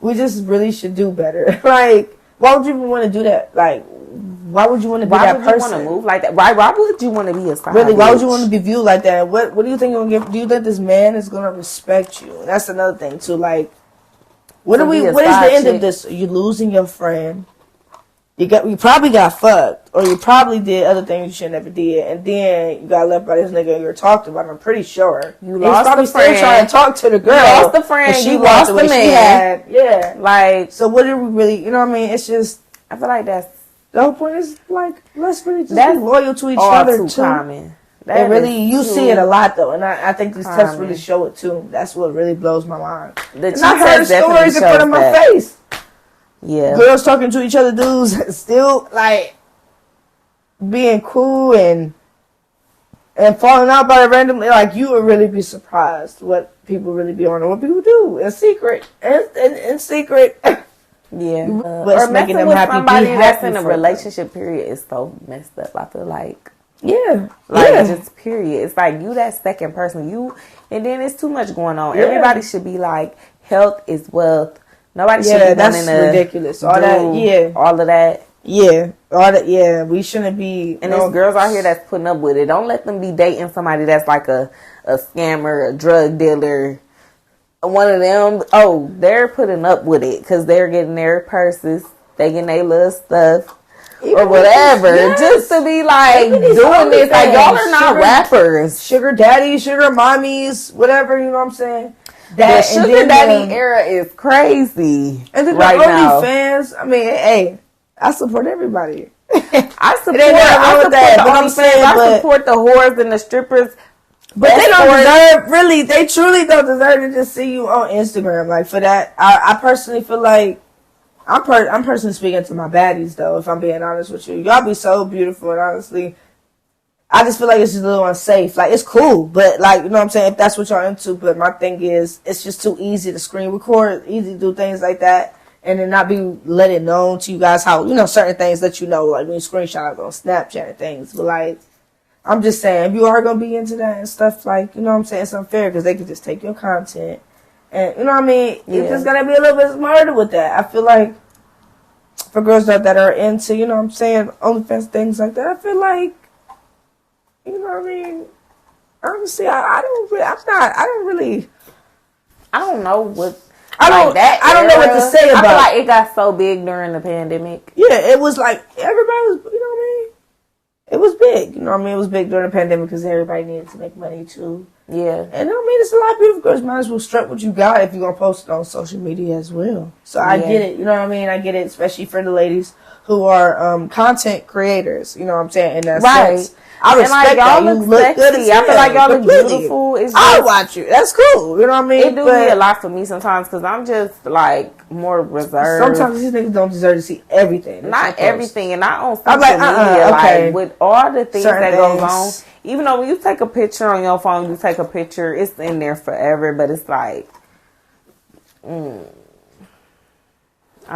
We just really should do better. Like, why would you even want to do that? Like, why would you want to be that person? Why would you want to move like that? Why would you want to be a side Really, why would you want to be viewed like that? What do you think you're going to get? Do you think this man is going to respect you? And that's another thing, too. Like, what is the end of this? Are you losing your friend? You probably got fucked, or you probably did other things you should never did, and then you got left by this nigga you were talked about. I'm pretty sure you lost probably the friend. Still trying to talk to the girl. You lost the friend. She lost the man. Yeah, like, so what did we really? You know what I mean? It's just, I feel like that's the whole point. Is like, let's really just be loyal to each other. Too common. And really, you see it a lot though, and I think these tests really show it too. That's what really blows my mind. And I heard stories in front of my face. Yeah, girls talking to each other, dudes still like being cool and falling out by randomly. Like, you would really be surprised what people really be on and what people do in secret. In secret. Yeah, or making them happy. Somebody that's in a relationship period is so messed up. I feel like. Yeah, like just period. It's like you that second person. And then it's too much going on. Yeah. Everybody should be like, health is wealth. Nobody should be that's ridiculous. All that, all of that, all that, we shouldn't be. And there's girls out here that's putting up with it. Don't let them be dating somebody that's like a scammer, a drug dealer, one of them. Oh, they're putting up with it because they're getting their purses, they getting their little stuff. Or whatever, just to be like doing this. Like, y'all are not rappers, sugar daddies, sugar mommies, whatever. You know what I'm saying? That the sugar daddy era is crazy. And then right the OnlyFans, I mean, hey, I support everybody. I support the whores and the strippers. But they don't deserve, really, they truly don't deserve to just see you on Instagram. Like, for that, I personally feel like, I'm personally speaking to my baddies, though, if I'm being honest with you. Y'all be so beautiful, and honestly, I just feel like it's just a little unsafe. Like, it's cool, but, like, you know what I'm saying, if that's what y'all into. But my thing is, it's just too easy to screen record, easy to do things like that, and then not be let it known to you guys how, you know, certain things that you know, like when you screenshot on Snapchat and things. But, like, I'm just saying, if you are going to be into that and stuff, like, you know what I'm saying, it's unfair because they could just take your content. And, you know what I mean? Yeah. You just got to be a little bit smarter with that. I feel like for girls that are into, you know what I'm saying, OnlyFans, things like that, I feel like, you know what I mean? Honestly, I don't know what. I don't know what to say about it. I feel like it got so big during the pandemic. Yeah, it was like everybody was, you know what I mean? It was big, you know what I mean? It was big during the pandemic because everybody needed to make money too. Yeah. And I mean, it's a lot of beautiful girls. Might as well strut what you got if you're going to post it on social media as well. So I get it, you know what I mean? I get it, especially for the ladies who are content creators, you know what I'm saying? In that sense. I respect y'all that. You look good. I feel like y'all look beautiful. I'll watch you. That's cool. You know what I mean? It do be a lot for me sometimes because I'm just like more reserved. Sometimes these niggas don't deserve to see everything. Not everything, and not on social media. Okay. Like with all the things that goes on. Even though when you take a picture on your phone, you take a picture, it's in there forever. But it's like, I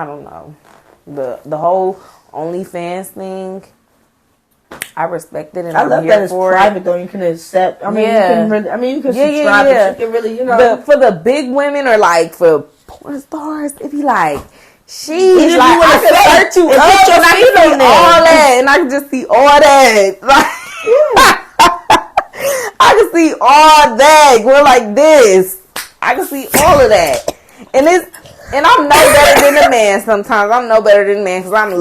don't know, the whole OnlyFans thing. I respect it, and I love that it's private though. You can accept. I mean, you can really. I mean, you can subscribe. But you can really, you know, for the big women or like for porn stars, it be like, she's like, I can search you up, and I can see all that, and I can just see all that. Like, I can see all that. We're like this. I can see all of that, and I'm no better than the man. Sometimes I'm no better than the man because I'm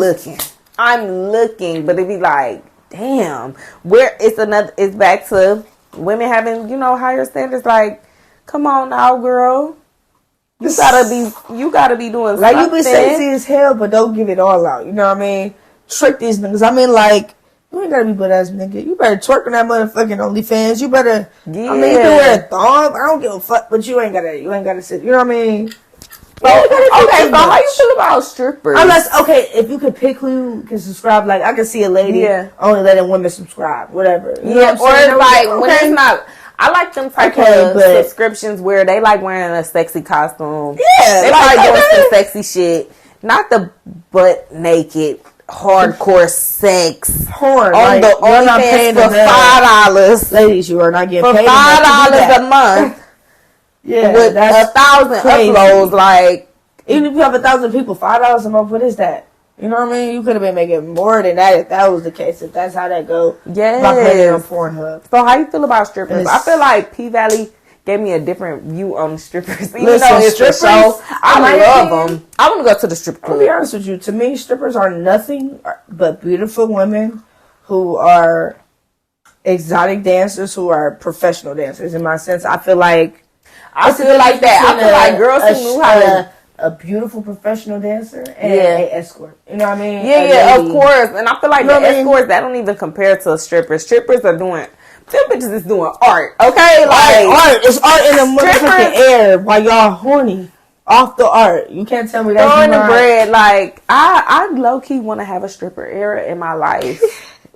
looking, but it be like, damn, it's back to women having, you know, higher standards. Like, come on now, girl, you gotta be doing like something. You be sexy as hell, but don't give it all out. You know what I mean? Trick these niggas. I mean, like, You ain't gotta be butt ass nigga. You better twerk on that motherfucking OnlyFans. You better. Yeah. I mean, you can wear a thong. I don't give a fuck, but you ain't gotta sit. You know what I mean? So, okay, so how you feel about strippers? Unless, okay, if you could pick who can subscribe, like, I can see a lady only letting women subscribe, whatever. You know what I'm or like, when it's not, I like them type of subscriptions where they like wearing a sexy costume. Yeah. They like doing some sexy shit. Not the butt naked, hardcore sex. Porn. On the OnlyFans for $5. Ladies, you are not getting paid for $5 a month. Yeah, with 1,000 crazy. uploads, like even if you have 1,000 people, $5 a month. What is that? You know what I mean? You could have been making more than that if that was the case. If that's how that go. Yes. By playing on Pornhub. So how you feel about strippers? I feel like P Valley gave me a different view on strippers. Even Listen, though it's strippers, a show, I love them. I want to go to the strip club. I'll be honest with you. To me, strippers are nothing but beautiful women who are exotic dancers, who are professional dancers. In my sense, I feel like. I feel like that. I feel like girls who knew how to. A beautiful professional dancer and an escort. You know what I mean? Yeah, of course. And I feel like the escorts, that don't even compare to strippers. Strippers are doing. Them bitches is doing art. Okay? Like art. It's art in the motherfucking air while y'all horny. Off the art. You can't tell me that's throwing the bread. Like, I low-key want to have a stripper era in my life.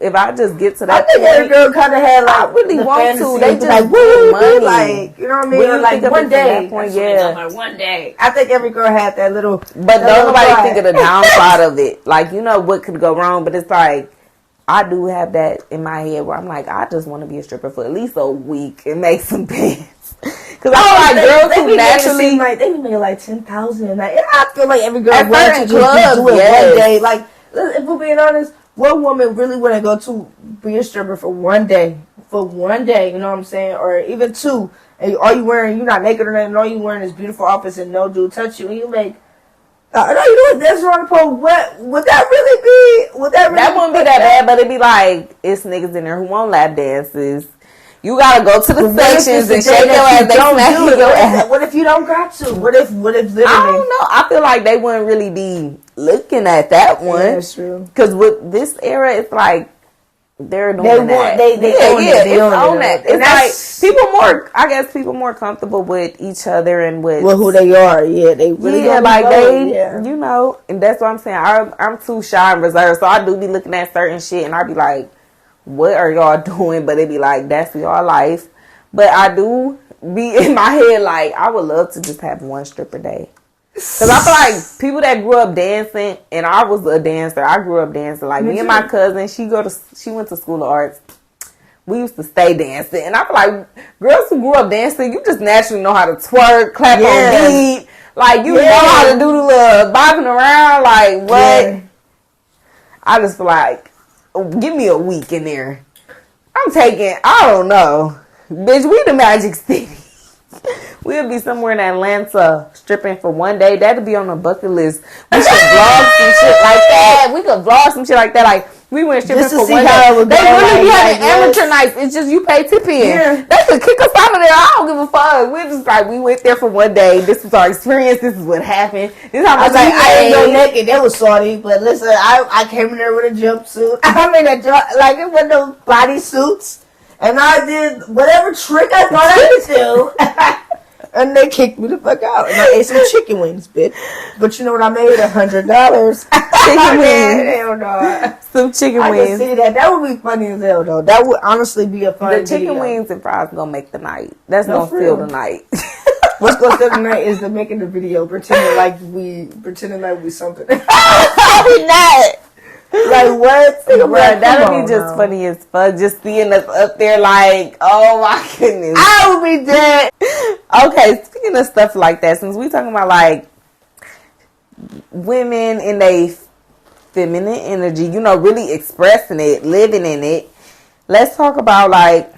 If I just get to that I think every girl kind of had like. I really want to. They just like money. Like, you know what I mean? Or like one day. Point, like one day. I think every girl had that little. But don't nobody think of the downside of it. Like, you know what could go wrong, but it's like I do have that in my head where I'm like, I just want to be a stripper for at least a week and make some bands. Because I feel like girls who naturally like they be making like 10,000. Like, I feel like every girl wants to do it one day. Like, if we're being honest. What woman really want to go to be a stripper for one day? For one day, you know what I'm saying? Or even two. And all you wearing, you're not naked or nothing. All you wearing is beautiful outfits and no dude touch you. And you make, no, you doing this around the pole. What would that really be? Would that really? That wouldn't be that bad, but it'd be like it's niggas in there who want lap dances. You gotta go to the sections and shake your ass. They smack your ass. What if you don't got to? What if literally? I don't know. I feel like they wouldn't really be looking at that one. Yeah, that's true. Because with this era, it's like they're doing that. They own that. It's like people more. I guess people more comfortable with each other and with who they are. Yeah, they really like you know. And that's what I'm saying. I'm too shy and reserved, so I do be looking at certain shit, and I be like, what are y'all doing? But it be like, that's y'all life. But I do be in my head like, I would love to just have one stripper day. Because I feel like people that grew up dancing, and I was a dancer. I grew up dancing. Like me and my cousin, she went to school of arts. We used to stay dancing. And I feel like girls who grew up dancing, you just naturally know how to twerk, clap on beat. Like you know how to do the little bobbing around. Like what? Yeah. I just feel like, give me a week in there. I'm taking, I don't know. Bitch, we the Magic City. We'll be somewhere in Atlanta stripping for one day. That'll be on the bucket list. We should vlog some shit like that. We could vlog some shit like that. Like, we went stripping for one day. They really be having amateur nights. It's just you pay tip in. Yeah. They could kick us out of there. I don't give a fuck. We're just like, we went there for one day. This was our experience. This is what happened. This is how much I ain't go naked. That was sorry. But listen, I came in there with a jumpsuit. I mean, like it was no body suits. And I did whatever trick I thought I could do. And they kicked me the fuck out. And I ate some chicken wings, bitch. But you know what I made? $100. Chicken wings. Hell no. Some chicken wings. I can see that. That would be funny as hell, though. That would honestly be a fun The chicken wings and fries gonna make the night. That's gonna fill the night. What's gonna fill the night is the making the video, pretending like we something. We not. Like what? Bruh, that'll be just funny as fuck. Just seeing us up there like, oh my goodness. I would be dead. Okay, speaking of stuff like that, since we talking about like women in their feminine energy, you know, really expressing it, living in it, let's talk about like,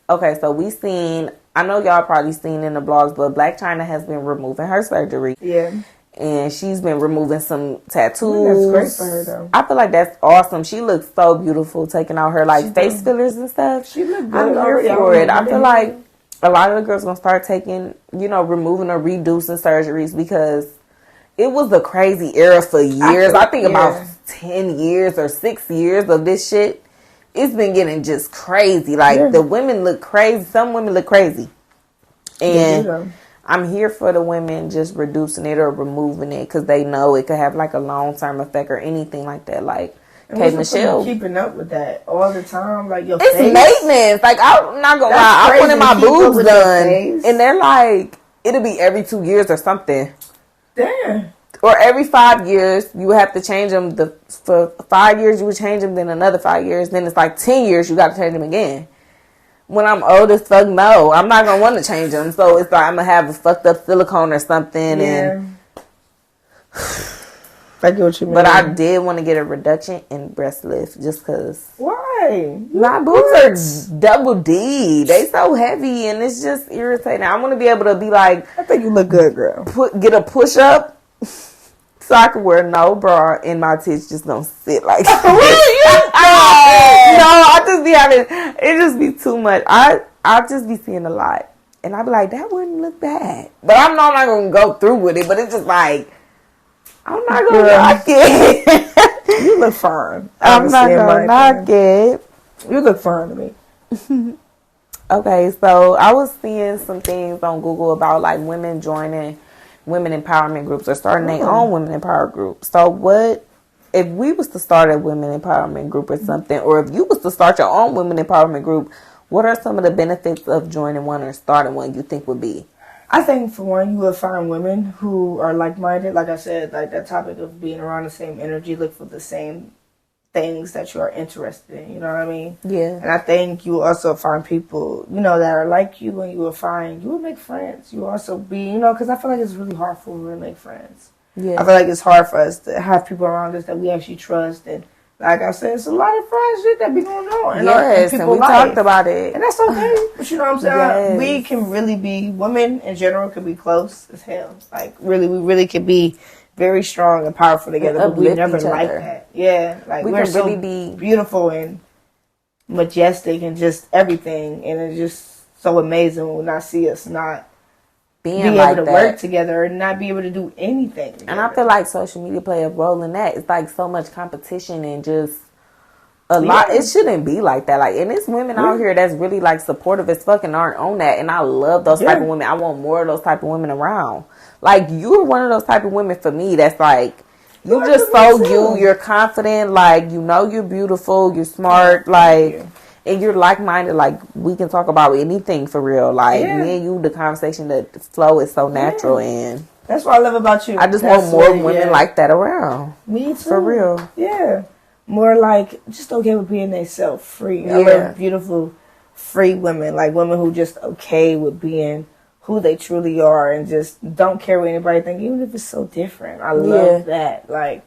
okay, so we seen, I know y'all probably seen in the blogs, but Black China has been removing her surgery. Yeah. And she's been removing some tattoos. That's great for her, though. I feel like that's awesome. She looks so beautiful, taking out her like face fillers and stuff. She look good. I'm here for it. I feel like a lot of the girls gonna start taking, you know, removing or reducing surgeries because it was a crazy era for years. I think about 10 years or 6 years of this shit, it's been getting just crazy. Like, the women look crazy. Some women look crazy. And I'm here for the women just reducing it or removing it because they know it could have like a long-term effect or anything like that. Like, K. Michelle. Keeping up with that all the time. Like, your it's face. Maintenance. Like, I'm not going to lie. I wanted my boobs done. And they're like, it'll be every 2 years or something. Damn. Or every 5 years, you have to change them. For 5 years, you would change them. Then another 5 years. Then it's like 10 years, you got to change them again. When I'm old as fuck, no. I'm not going to want to change them. So it's like I'm going to have a fucked up silicone or something. Yeah. And I get what you mean. But I did want to get a reduction in breast lift just because. Why? My boobs are double D. They so heavy and it's just irritating. I want to be able to be like. I think you look good, girl. Get a push up. So I can wear no bra and my tits just don't sit like that. No, I just be having, it just be too much. I just be seeing a lot. And I be like, that wouldn't look bad. But I'm not going to go through with it. But it's just like, I'm not going to knock it. You look fine. I'm not going to knock it. You look fine to me. Okay, so I was seeing some things on Google about like women joining women empowerment groups or starting their own women empowerment group. So what if we was to start a women empowerment group or something, or if you was to start your own women empowerment group, what are some of the benefits of joining one or starting one you think would be? I think for one, you will find women who are like-minded. Like I said, like that topic of being around the same energy, look for the same things that you are interested in, you know what I mean? Yeah. And I think you will also find people, you know, that are like you, and you will make friends. You will also be, you know, because I feel like it's really hard for women to make friends. Yeah. I feel like it's hard for us to have people around us that we actually trust. And like I said, it's a lot of friends shit that be going on. Yes, and we talked about it. And that's okay. But you know what I'm saying? Yes. We can really be, women in general can be close as hell. Like, really, we really can be very strong and powerful together, but we never like that. Yeah, like we're so really be beautiful and majestic and just everything, and it's just so amazing when I see us not be like able to work together and not be able to do anything together. And I feel like social media play a role in that. It's like so much competition and just a lot. It shouldn't be like that. Like, and there's women out here that's really like supportive as fuck and aren't on that. And I love those type of women. I want more of those type of women around. Like, you're one of those type of women for me that's like, you're just so you're confident, like, you know you're beautiful, you're smart, like, and you're like-minded, like, we can talk about anything for real. Like, me and you, the conversation, the flow is so natural, and that's what I love about you. I just want more women like that around. Me too. For real. Yeah. More like, just okay with being themselves, free. I love beautiful, free women, like women who just okay with being who they truly are and just don't care what anybody think, even if it's so different. I love that. Like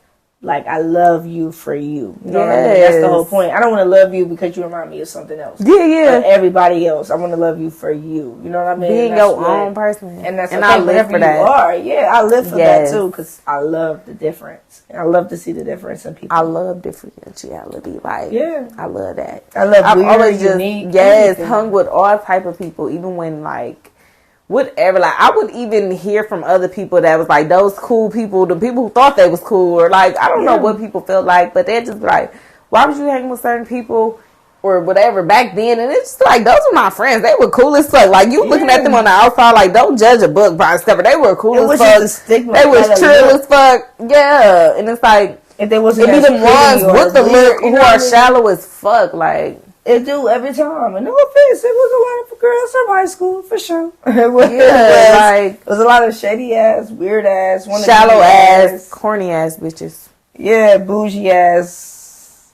I love you for you. You know what I mean? That's the whole point. I don't want to love you because you remind me of something else. Yeah. Or everybody else. I want to love you for you. You know what I mean? Being your own person. And that's and I live for that. You are. Yeah, I live for that too because I love the difference. And I love to see the difference in people. I love differentiality. Like, I love that. I love I've weird, always unique, just hung with all type of people, even when like whatever, like I would even hear from other people that was like those cool people, the people who thought they was cool, or like I don't know what people felt like, but they're just like, why would you hang with certain people or whatever back then? And it's just like, those were my friends. They were cool as fuck. Like, you looking at them on the outside, like, don't judge a book by its cover. They were cool as fuck. They was chill as fuck. Yeah, and it's like, if they wasn't, it be the ones with the look who are shallow as fuck. Like, it do every time. And no offense, it was a lot of girls from high school for sure. It was a lot of shady ass, weird ass, shallow ass, corny ass bitches. Yeah, bougie ass,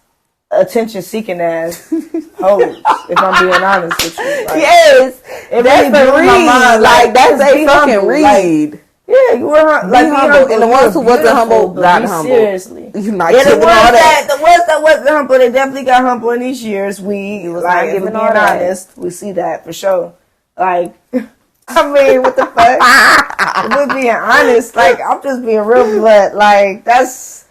attention seeking ass hoes. If I'm being honest with you, like, yes, that's really a read. Like that's a fucking read. Like, yeah, you were like humble, and the ones who wasn't humble got humble. Seriously, you not the ones that wasn't humble, they definitely got humble in these years. We was like, if we're being honest, we see that for sure. Like, I mean, what the fuck? If we're being honest, like, I'm just being real blood. Like, that's,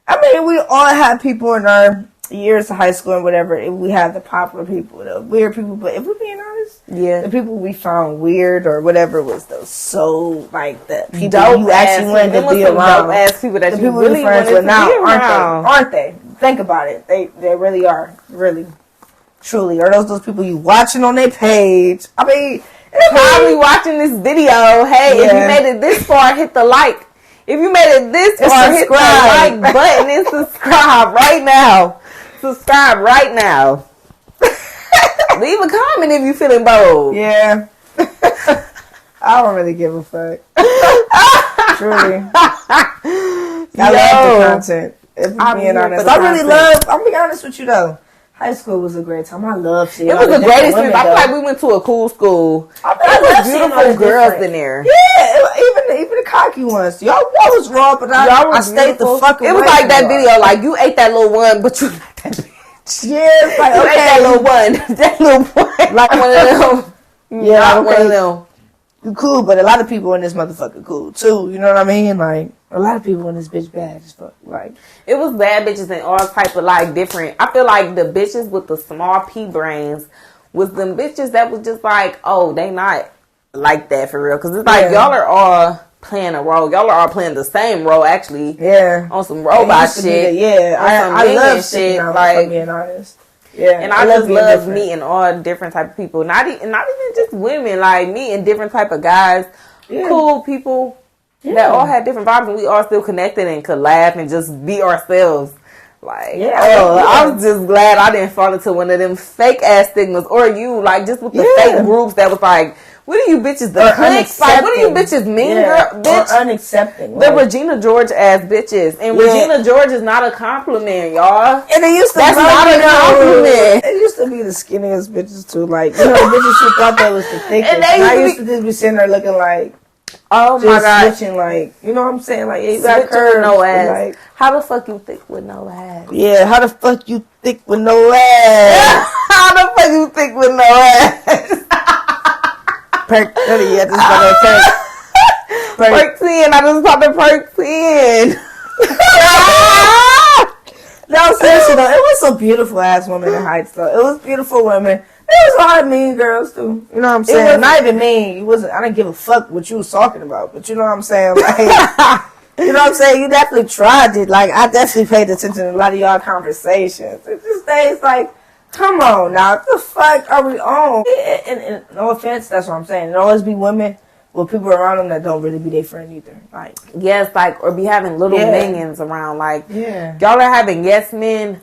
I mean, we all have people in our years of high school and whatever, we had the popular people, the weird people. But if we're being honest, the people we found weird or whatever was those like the people dope you actually wanted to be around. Dope ass people that the you people really friends wanted with to now, be around. aren't they? Think about it. They really are. Really, truly. Are those people you watching on their page? I mean, probably watching this video. Hey, if you made it this far, hit the like. If you made it this far, hit the like button and subscribe right now. Subscribe right now. Leave a comment if you feeling bold. Yeah. I don't really give a fuck. Truly. I love the content. If I'm being honest. I'm being honest with you though. High school was a great time. I love seeing it. Was the greatest experience. I feel like we went to a cool school. There was beautiful girls in there. Yeah, even the cocky ones. Y'all was raw, but I stayed the fuck away. It was like that video, like you ate that little one, but you like that bitch. Yeah, it's like, okay. Ate that little one. That little one. Like one of them. Yeah, not one of them. You cool, but a lot of people in this motherfucker cool too. You know what I mean? Like a lot of people in this bitch bad as fuck. Like it was bad bitches and all type of like different. I feel like the bitches with the small pea brains was them bitches that was just like, oh, they not like that for real. Because it's like y'all are all playing a role. Y'all are all playing the same role actually. Yeah. On some robot shit. I love shit. Like being honest. Yeah, and I just love meeting all different type of people. Not even just women. Like meeting different type of guys, cool people that all had different vibes, and we all still connected and could laugh and just be ourselves. Like, I was just glad I didn't fall into one of them fake ass stigmas, or you like just with the fake groups that was like, what are you bitches? The clicks? Like, what are you bitches mean, girl? Bitch, or unaccepting. The Regina George ass bitches, and Regina George is not a compliment, y'all. And it used to that's not a compliment. It used to be the skinniest bitches too, like you know, bitches who thought that was the thickest. And I used to just be sitting there looking like, oh my god, switching like, you know what I'm saying? Like, you got curves, no ass. Like, how the fuck you thick with no ass? Yeah, how the fuck you thick with no ass? How the fuck you thick with no ass? Perk 30, I just got Perk 10, I just popped a Perk 10. No, seriously though, it was some beautiful ass women in Heights though. It was beautiful women. It was a lot of mean girls too. You know what I'm saying? Not even mean. It wasn't. I didn't give a fuck what you was talking about. But you know what I'm saying? Like, you know what I'm saying? You definitely tried it. Like, I definitely paid attention to a lot of y'all conversations. It just stays like, come on now, what the fuck are we on? And no offense, that's what I'm saying. It always be women with people around them that don't really be their friend either. Like, yes, like, or be having little minions around. Like, y'all are having yes men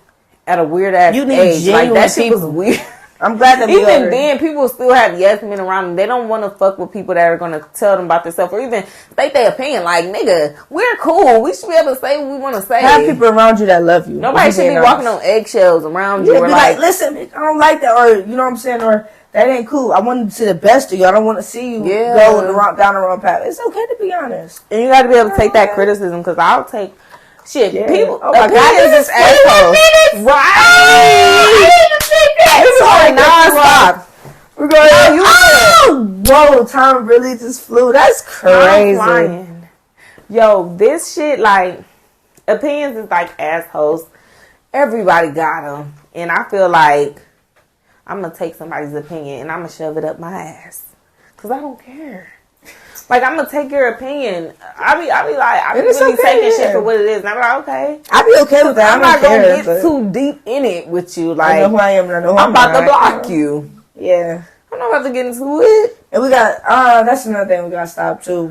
at a weird ass age. Like, that shit was weird. I'm glad that even then people still have yes men around them. They don't want to fuck with people that are going to tell them about themselves or even state their opinion. Like, nigga, we're cool. We should be able to say what we want to say. Have people around you that love you. Nobody should be walking on eggshells around you. Or like, listen, I don't like that, or you know what I'm saying, or that ain't cool. I want to see the best of you. I don't want to see you go down the wrong path. It's okay to be honest, and you got to be able to take that criticism because I'll take. Shit, people. Oh my god, this is asshole. Right. It's like non-stop. We're going. Whoa! Time really just flew. That's crazy. Yo, this shit like opinions is like assholes. Everybody got them, and I feel like I'm gonna take somebody's opinion and I'm gonna shove it up my ass because I don't care. Like, I'm gonna take your opinion. I be really taking shit for what it is. And I'm like, okay. I be okay with that. I'm not gonna get too deep in it with you. Like, I know who I am and I know who I'm about to block you. Yeah. I'm not about to get into it. And we got, that's another thing we gotta stop too.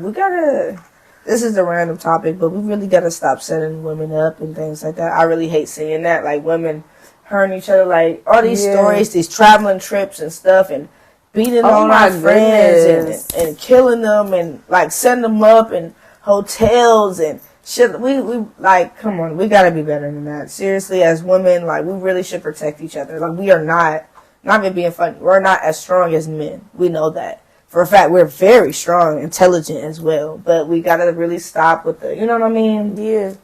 This is a random topic, but we really gotta stop setting women up and things like that. I really hate seeing that. Like, women hurting each other. Like, all these stories, these traveling trips and stuff, and beating on our friends and killing them and like setting them up in hotels and shit. We like, come on, we gotta be better than that. Seriously, as women, like, we really should protect each other. Like, we are not even being funny. We're not as strong as men. We know that for a fact. We're very strong, intelligent as well. But we gotta really stop with the, you know what I mean? Yeah.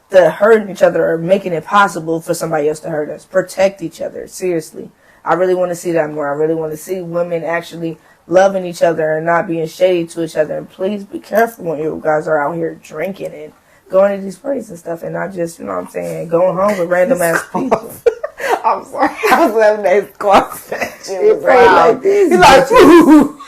The hurting each other or making it possible for somebody else to hurt us. Protect each other. Seriously. I really want to see that more. I really want to see women actually loving each other and not being shady to each other. And please be careful when you guys are out here drinking and going to these parties and stuff, and not just, you know what I'm saying, going home with random ass people. I'm sorry. I was having that squat session. He prayed like this. He's like, woo.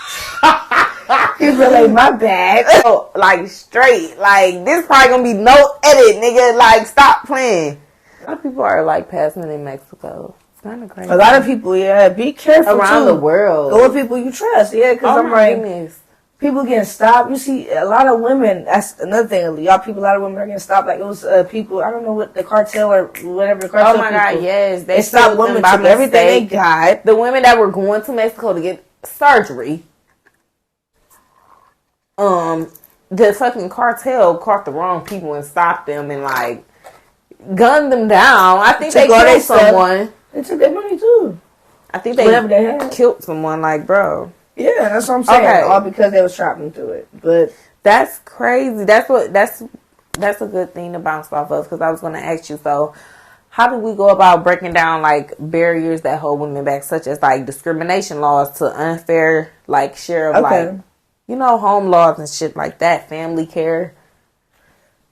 He feel like, my bad. So, like, straight. Like, this probably gonna be no edit, nigga. Like, stop playing. A lot of people are, like, passing in Mexico. It's kind of crazy. A lot of people, yeah, be careful around too. the world. Go with people you trust, yeah, because I'm like, goodness. people getting stopped. You see, a lot of women, that's another thing. A lot of women are getting stopped. Like, it was people, I don't know what the cartel or whatever the cartel Oh my people, God, yes. They stopped women from everything they got. The women that were going to Mexico to get surgery, the fucking cartel caught the wrong people and stopped them and, like, gunned them down. I think they killed someone. They took their money too. I think they had. killed someone, like, bro. Yeah, that's what I'm saying. Okay. All because they was trapping through it. But that's crazy. That's a good thing to bounce off of, because I was going to ask you, so how do we go about breaking down, like, barriers that hold women back, such as, like, discrimination laws to unfair, like, share of, like, you know, home laws and shit like that, family care.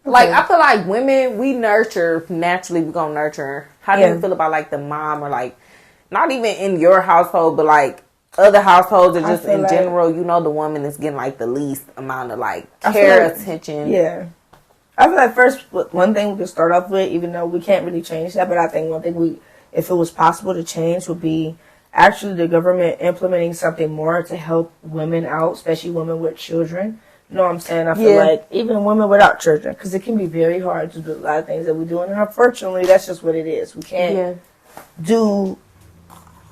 Okay. Like, I feel like women, we nurture, naturally we're going to nurture. How do you feel about, like, the mom, or, like, not even in your household, but, like, other households, or just in general, you know, the woman is getting, like, the least amount of, like, care, attention. Yeah. I feel like first, one thing we could start off with, even though we can't really change that, but I think one thing if it was possible to change, would be actually the government implementing something more to help women out, especially women with children. You know what I'm saying? I feel like even women without children, because it can be very hard to do a lot of things that we do, and unfortunately, that's just what it is. We can't do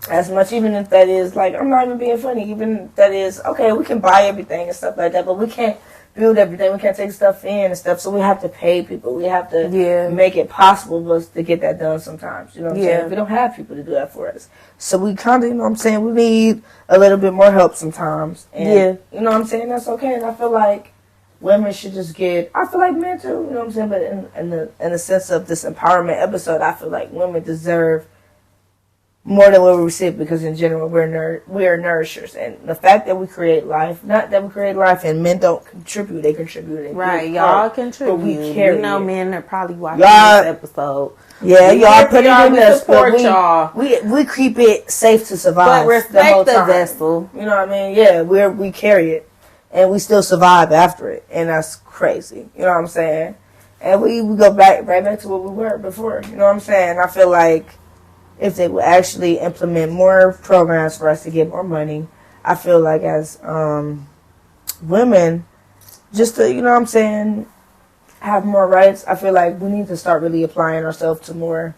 as much, even if that is, like, I'm not even being funny, even if that is, okay, we can buy everything and stuff like that, but we can't build everything, we can't take stuff in and stuff, so we have to pay people, we have to make it possible for us to get that done sometimes, you know what I'm saying? We don't have people to do that for us. So we kind of, you know what I'm saying, we need a little bit more help sometimes. And, you know what I'm saying, that's okay, and I feel like women should just get, I feel like men too, you know what I'm saying, but in the sense of this empowerment episode, I feel like women deserve more than what we receive, because in general we are nourishers, and the fact that we create life, not that we create life and men don't contribute, they contribute. Right, y'all contribute. But we carry you know, it. Men are probably watching this episode. Yeah, y'all put it in us, but y'all. We keep it safe to survive. But respect the vessel. You know what I mean? Yeah, we carry it, and we still survive after it, and that's crazy. You know what I'm saying? And we go right back to what we were before. You know what I'm saying? I feel like if they would actually implement more programs for us to get more money, I feel like as women, just to, you know what I'm saying, have more rights, I feel like we need to start really applying ourselves to more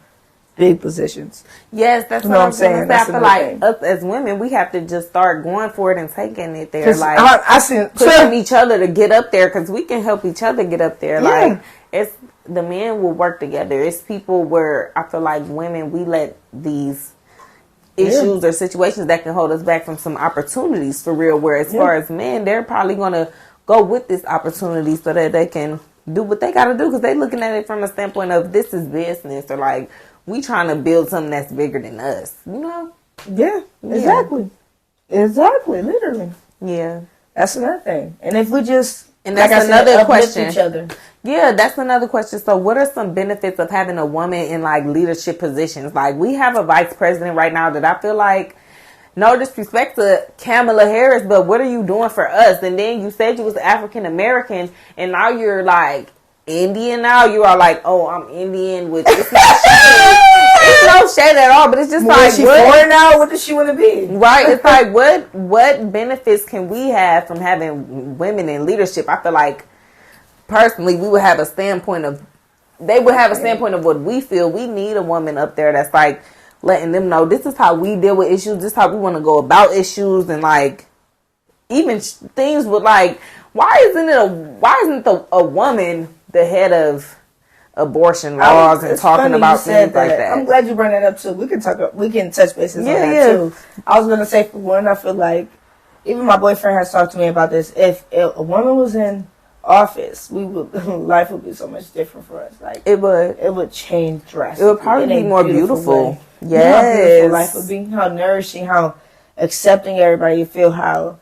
big positions. Yes, that's what I'm saying. I feel like us as women, we have to just start going for it and taking it there. Like, I see pushing each other to get up there, because we can help each other get up there. Like, it's the men will work together. It's people where I feel like women, we let these issues or situations that can hold us back from some opportunities for real, where as far as men, they're probably going to go with this opportunity so that they can do what they got to do, because they're looking at it from a standpoint of this is business, or like we trying to build something that's bigger than us, you know? Yeah, exactly. Exactly, literally. Yeah. That's another thing. And if we just, and that's another question. Each other. Yeah, that's another question. So what are some benefits of having a woman in, like, leadership positions? Like, we have a vice president right now that I feel like, no disrespect to Kamala Harris, but what are you doing for us? And then you said you was African American, and now you're, like, Indian now. You are like, oh, I'm Indian, which it's not shade. It's no shade at all, but it's just like, she foreign now? What does she want to be? Right. It's like, what benefits can we have from having women in leadership? I feel like, personally, we would have a standpoint of, they would have a standpoint of what we feel. We need a woman up there that's like letting them know this is how we deal with issues. This is how we want to go about issues, and like even things with like, why isn't a woman the head of abortion laws and talking about things like that? I'm glad you brought that up too. We can touch bases on that too. I was gonna say, for one, I feel like even my boyfriend has talked to me about this. If a woman was in office, life would be so much different for us. Like it would change drastically. It would probably be more beautiful. Yes, how beautiful life would be. How nourishing, how accepting everybody you feel. How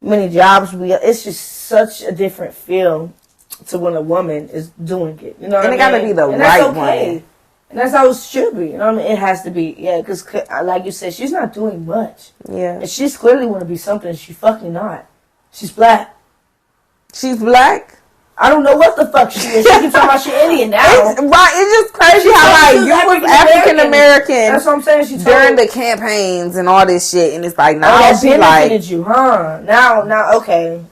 many jobs it's just such a different feel to when a woman is doing it. You know what I mean? And it gotta be the and right that's okay. one. And that's how it should be. You know what I mean? It has to be. Yeah, because like you said, she's not doing much. Yeah. And she's clearly want to be something she's fucking not. She's black. She's black? I don't know what the fuck she is. She keeps talking about she Indian now. It's just crazy how, like, you was African American. That's what I'm saying. She during the campaigns and all this shit, and it's like, now that she like, benefited you, huh? Now, okay.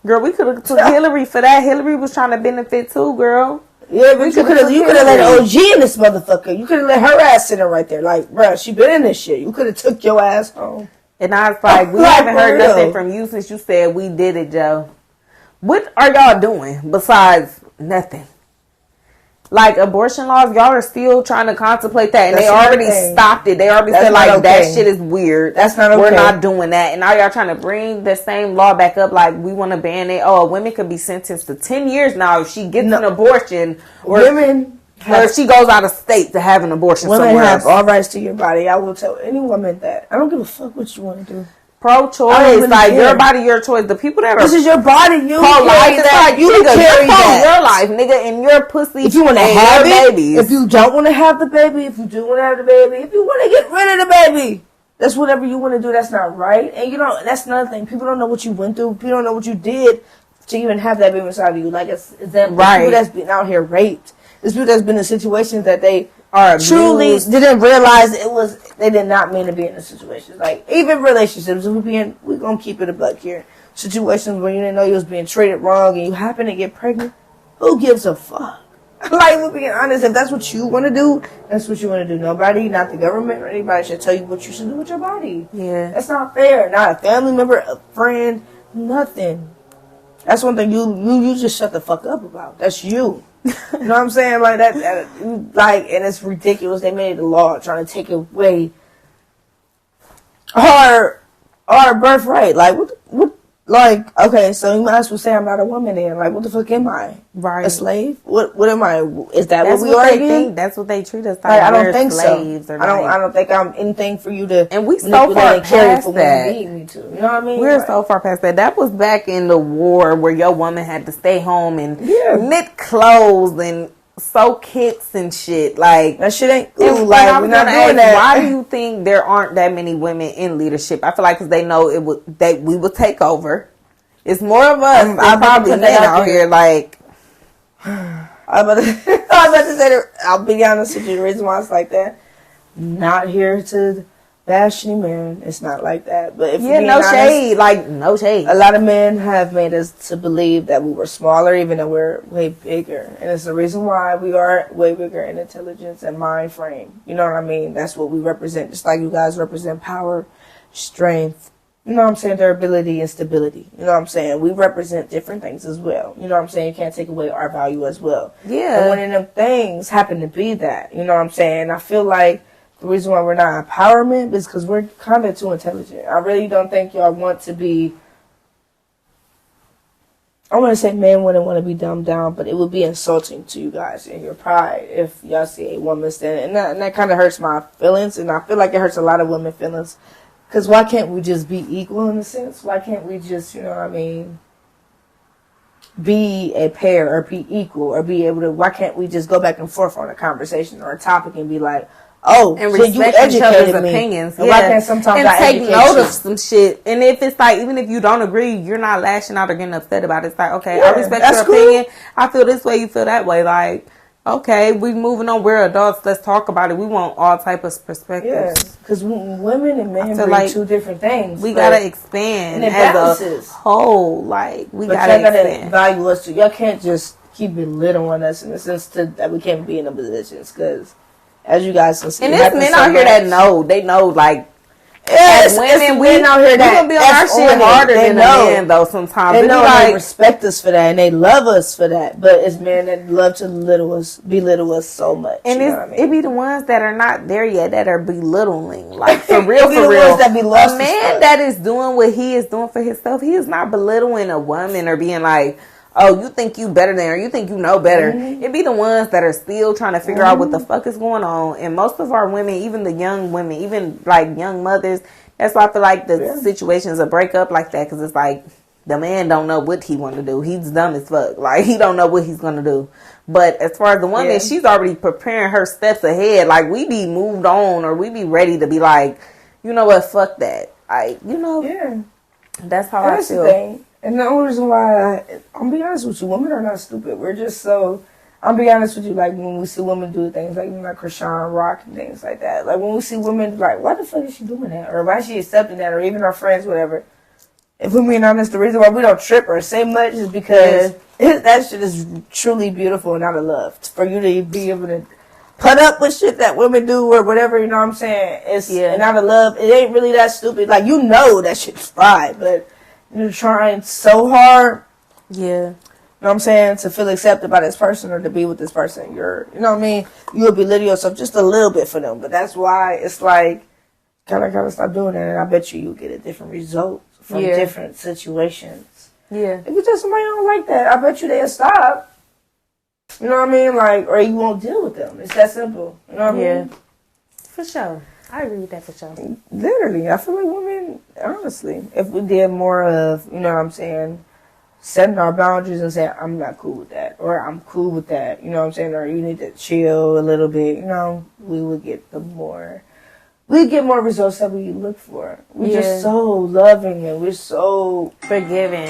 Girl, we could have took Hillary for that. Hillary was trying to benefit too, girl. Yeah, but you could have let OG in this motherfucker. You could have let her ass sit in right there. Like, bruh, she been in this shit. You could have took your ass home. And I was like, we haven't heard nothing from you since you said we did it, Joe. What are y'all doing besides nothing? Like, abortion laws, y'all are still trying to contemplate that. And they already stopped it. They already said, like, that shit is weird. That's not okay. We're not doing that. And now y'all trying to bring the same law back up. Like, we want to ban it. Oh, a woman could be sentenced to 10 years now if she gets an abortion. Or if she goes out of state to have an abortion somewhere else. Women have all rights to your body. I will tell any woman that. I don't give a fuck what you want to do. Pro-choice, like, your body, your choice. The people that are... This is your body. You pro-life, it's like, you carry that. Your life, nigga, and your pussy. If you want to have it, babies. If you don't want to have the baby, if you do want to have the baby, if you want to get rid of the baby, that's whatever you want to do. That's not right. And, you know, that's another thing. People don't know what you went through. People don't know what you did to even have that baby inside of you. Like, it's that people that's been out here raped. There's people that's been in situations that they truly didn't realize they did not mean to be in the situations. Like, even relationships, we're gonna keep it a buck here. Situations where you didn't know you was being treated wrong and you happen to get pregnant. Who gives a fuck? Like, we're being honest, if that's what you want to do, that's what you want to do. Nobody, not the government or anybody, should tell you what you should do with your body. Yeah. That's not fair. Not a family member, a friend, nothing. That's one thing you just shut the fuck up about. That's you. You know what I'm saying? Like that, like, and it's ridiculous. They made a law trying to take away our birthright. Like, what? Like, okay, so you might as well say I'm not a woman then. Like, what the fuck am I? Right. A slave? What am I? Is that that's what we are again? That's what they treat us like. I don't think slaves so. Or I don't think I'm anything for you to and we so far past that. Me to. You know what I mean? We're so far past that. That was back in the war where your woman had to stay home and knit clothes and sew kits and shit. Like, that shit ain't cool. Like, we're not doing that. Why do you think there aren't that many women in leadership? I feel like because they know we will take over. It's more of us. I probably men out here like. I was about to say that. I'll be honest with you. The reason why it's like that, not here to bash any man. It's not like that. But if no honest, shade, like no shade. A lot of men have made us to believe that we were smaller, even though we're way bigger, and it's the reason why we are way bigger in intelligence and mind frame. You know what I mean? That's what we represent. Just like you guys represent power, strength. You know what I'm saying? Durability and stability. You know what I'm saying? We represent different things as well. You know what I'm saying? You can't take away our value as well. Yeah. And one of them things happen to be that. You know what I'm saying? I feel like the reason why we're not empowerment is because we're kind of too intelligent. I really don't think y'all want to be... I want to say men wouldn't want to be dumbed down, but it would be insulting to you guys and your pride if y'all see a woman standing. And that kind of hurts my feelings, and I feel like it hurts a lot of women's feelings. Because why can't we just be equal in a sense? Why can't we just, you know what I mean, be a pair or be equal or be able to, why can't we just go back and forth on a conversation or a topic and be like, oh, and so respect you each other's educated me. opinions. And why can't sometimes and I take educate note you? of some shit. And if it's like, even if you don't agree, you're not lashing out or getting upset about it. It's like, okay, I respect your opinion. I feel this way, you feel that way. Like, okay, we moving on. We're adults. Let's talk about it. We want all type of perspectives. Yeah, because women and men bring like two different things. We gotta expand as a whole. Like, we gotta expand. Value us too. Y'all can't just keep belittling us in the sense that we can't be in the positions. Because as you guys can see, and there's men out here that know. They know, like. Yes, women, we out here that gonna be on our shit harder than the men though. Sometimes they know like, they respect us for that and they love us for that. But it's men that love to belittle us so much. And it be the ones that are not there yet that are belittling, like for real, for real. Ones that be lost a man that is doing what he is doing for himself, he is not belittling a woman or being like, oh, you think you better than her, you think you know better. Mm-hmm. It be the ones that are still trying to figure out what the fuck is going on. And most of our women, even the young women, even like young mothers, that's why I feel like the situations a break up like that, because it's like the man don't know what he want to do. He's dumb as fuck. Like, he don't know what he's going to do. But as far as the woman, she's already preparing her steps ahead. Like, we be moved on, or we be ready to be like, you know what, fuck that. Like, you know, that's how I feel. The thing. And the only reason why, I'm be honest with you, women are not stupid. We're just so, I'll be honest with you, like, when we see women do things like, Krishan Rock and things like that. Like, when we see women, like, why the fuck is she doing that? Or why is she accepting that? Or even our friends, whatever. If we're being honest, the reason why we don't trip or say much is because that shit is truly beautiful and out of love. For you to be able to put up with shit that women do or whatever, you know what I'm saying? It's and out of love. It ain't really that stupid. Like, you know that shit's fried, but you're trying so hard. Yeah. You know what I'm saying? To feel accepted by this person or to be with this person. You know what I mean? You'll belittle yourself just a little bit for them. But that's why it's like, gotta stop doing that. And I bet you'll get a different result from different situations. Yeah. If you tell somebody you don't like that, I bet you they'll stop. You know what I mean? Like, or you won't deal with them. It's that simple. You know what I mean? Yeah. For sure. I agree with that for sure. Literally. I feel like women, honestly, if we did more of, you know what I'm saying, setting our boundaries and saying, I'm not cool with that, or I'm cool with that, you know what I'm saying, or you need to chill a little bit, you know, we would get we get more results that we look for. We're just so loving and we're so forgiving.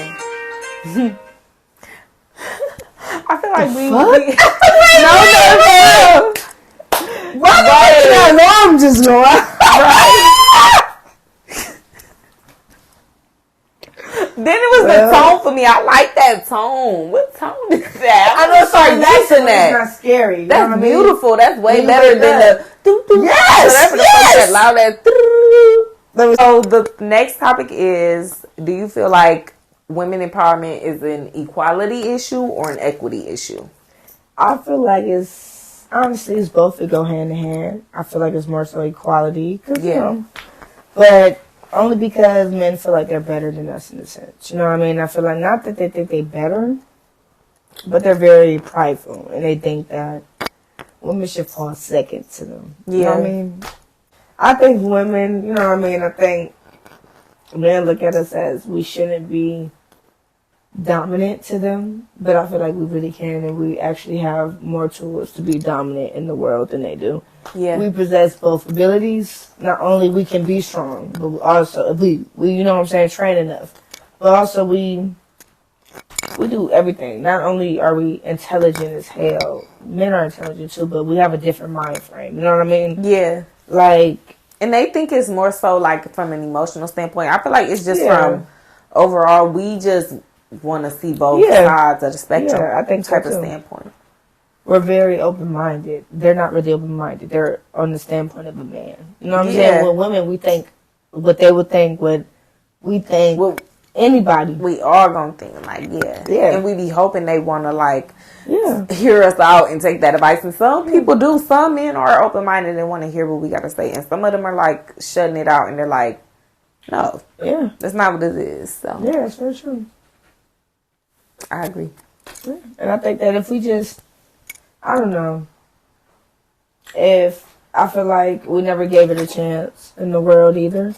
I feel like we no. Why did that alarm just go off? Then it was the tone for me. I like that tone. What tone is that? I know, sorry, that's not scary. That's beautiful. That's way better than the yes. That loud ass. So the next topic is: do you feel like women empowerment is an equality issue or an equity issue? I feel like it's both. They go hand in hand. I feel like it's more so equality, you know, but only because men feel like they're better than us in a sense. You know what I mean? I feel like not that they think they're better, but they're very prideful and they think that women should fall second to them. You know what I mean? I think women, you know what I mean? I think men look at us as we shouldn't be dominant to them, but I feel like we really can, and we actually have more tools to be dominant in the world than they do. Yeah, we possess both abilities. Not only we can be strong, but also we you know what I'm saying, train enough, but also we do everything. Not only are we intelligent as hell, men are intelligent too, but we have a different mind frame. You know what I mean? Yeah, like, and they think it's more so like from an emotional standpoint. I feel like it's just from overall we just want to see both sides of the spectrum. Yeah, I think type of standpoint. We're very open-minded. They're not really open-minded. They're on the standpoint of a man. You know what I'm saying? With women, we think what they would think, what we think, anybody. We all gonna think like, and we be hoping they want to like hear us out and take that advice. And some people do. Some men are open-minded and want to hear what we got to say. And some of them are like shutting it out and they're like, no, that's not what it is. So yeah, it's very true. I agree. Yeah. And I think that if we just, I don't know, if I feel like we never gave it a chance in the world either.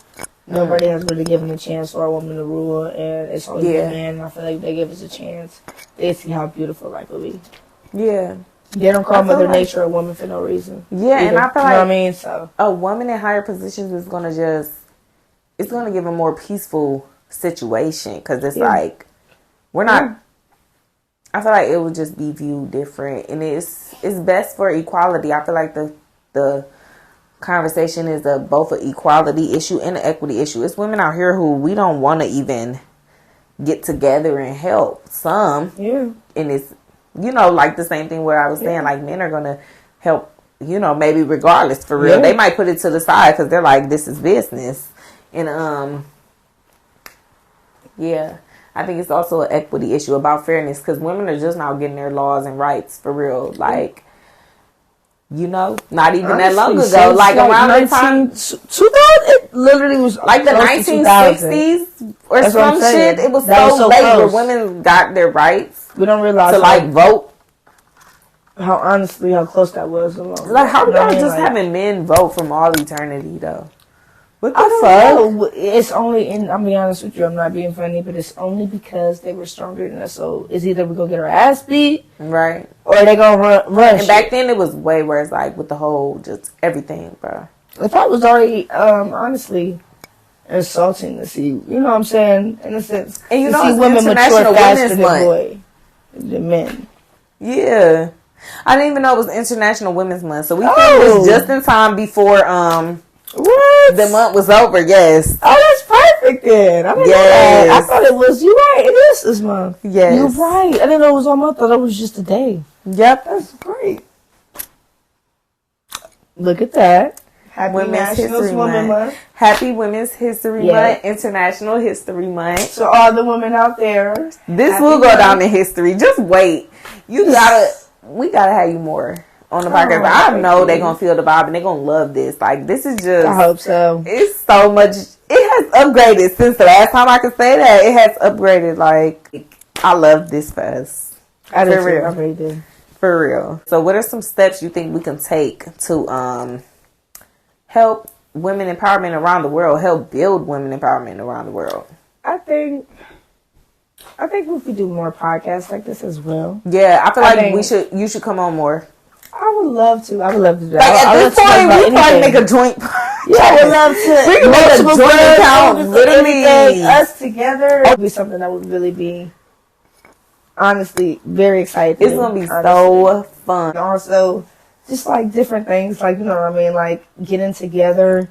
Nobody has really given a chance for a woman to rule, and it's only a man. I feel like if they give us a chance, they see how beautiful life will be. Yeah. They don't call Mother Nature a woman for no reason. Yeah, either. And I feel like, you know what I mean? So a woman in higher positions is going to it's going to give a more peaceful situation, because it's like, we're not, I feel like it would just be viewed different, and it's best for equality. I feel like the conversation is both an equality issue and an equity issue. It's women out here who we don't want to even get together and help. Some, and it's, you know, like the same thing where I was saying, like, men are gonna help, you know, maybe regardless, for real. They might put it to the side because they're like, this is business, and I think it's also an equity issue about fairness, because women are just now getting their laws and rights for real. Like, you know, not even that long ago. Like around the time 2000, it literally was like the 1960s or some shit. It was so late where women got their rights. We don't realize to like vote. How close that was. Like, how we just having men vote from all eternity though? What I the don't fuck? know. It's only, and I'm be honest with you, I'm not being funny, but it's only because they were stronger than us. So it's either we gonna get our ass beat, Right. or they gonna run. And back then it was way worse, like with the whole just everything, bro. The fight was already, honestly, insulting to see. You know what I'm saying? In a sense, And you to know, see it's women mature International faster Women's than men. Yeah. I didn't even know it was International Women's Month. So we filmed Oh. this just in time before What? the month was over. Yes. Oh, that's perfect then. I didn't know that. I thought it was, you're right, it is this month. Yes. You're right. I didn't know it was all month. I thought it was just a day. Yep. That's great. Look at that. Happy Women's National History Women's Month. Month. Happy Women's History Yeah. Month, International History Month. So all the women out there. This happy will go month. down in history. Just wait. We gotta have you more on the podcast. Oh, I thank know you. they're gonna feel the vibe and they're gonna love this. Like, this is just, I hope so. it's so much. It has upgraded since the last time I could say that. It has upgraded. Like, I love this for us. I did For too. real. I really did. For real. So what are some steps you think we can take to help women empowerment around the world, help build women empowerment around the world? I think if we do more podcasts like this as well. Yeah, I feel I like think- you should come on more. I would love to. I would love to do that. Like, I at would this love to talk point, about we probably anything. make a joint. Yeah, I would love to. We can make a multiple joint girls, account, just literally. everything, us together. It would be something that would really be, honestly, very exciting. It's gonna be honestly. so fun. And also, just like different things, like, you know what I mean, like getting together,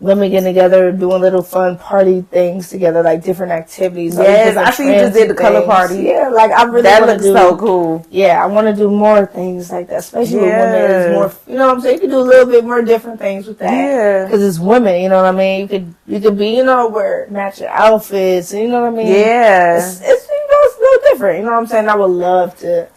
women getting together, doing little fun party things together, like different activities. like Yes, different I see you just trends did and the color things. party. Yeah, like I really That want looks to do. so cool. Yeah, I want to do more things like that, especially with women. Yeah. It's more, you know what I'm saying? You can do a little bit more different things with that. Yeah. Because it's women, you know what I mean? You could be, you know, wear matching outfits, you know what I mean? Yeah. It's you know, it's a little different, you know what I'm saying? I would love to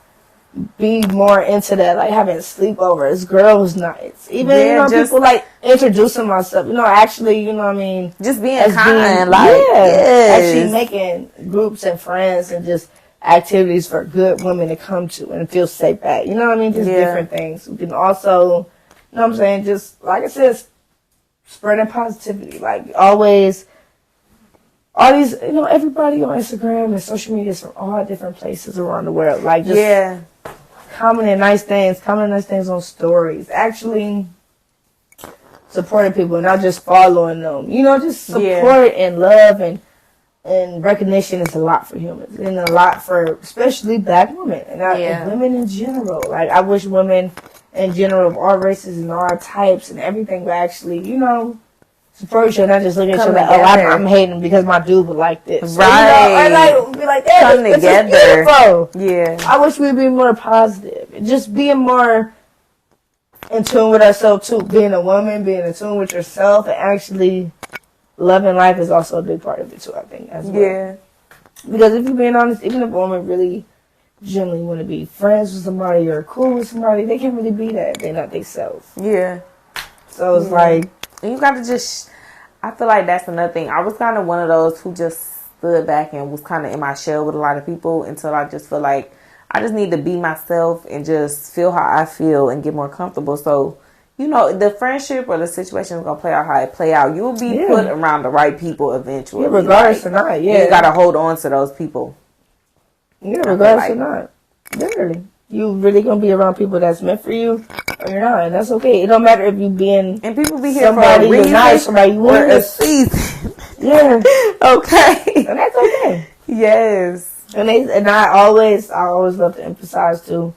be more into that, like having sleepovers, girls' nights, even, Yeah, you know, just- people like introducing myself, you know, actually, you know what I mean? Just being As kind, being- like, yeah, yes. actually making groups and friends and just activities for good women to come to and feel safe at. You know what I mean? Just Yeah. different things. We can also, you know what I'm saying? Just like I said, spreading positivity. Like always, all these, you know, everybody on Instagram and social media is from all different places around the world. Like just Yeah. commenting nice things on stories. Actually supporting people, not just following them. You know, just support and love and recognition is a lot for humans and a lot for especially black women and women in general. Like I wish women in general of all races and all types and everything would actually, you know, support each other, not just look at each Come other like, oh, together. I'm hating because my dude would like this. Right. So, you know, or like, be like, yeah, Come this is together. beautiful. Yeah. I wish we'd be more positive and just being more in tune with ourselves too. Being a woman, being in tune with yourself, and actually loving life is also a big part of it too, I think, as well. Yeah. Because if you're being honest, even if a woman really generally want to be friends with somebody or cool with somebody, they can't really be that if they're not themselves. Yeah. So it's like, And you gotta just, I feel like that's another thing. I was kind of one of those who just stood back and was kind of in my shell with a lot of people until I just feel like I just need to be myself and just feel how I feel and get more comfortable. So, you know, the friendship or the situation is going to play out how it play out. You will be put around the right people eventually. yeah, regardless or not, yeah. You got to hold on to those people. Yeah, regardless or not. Literally. You really going to be around people that's meant for you or you're not. And that's okay. It don't matter if you being And people be here somebody for a reason nice, somebody you or a want. season. Yeah. Okay. And that's okay. Yes. And I always love to emphasize too,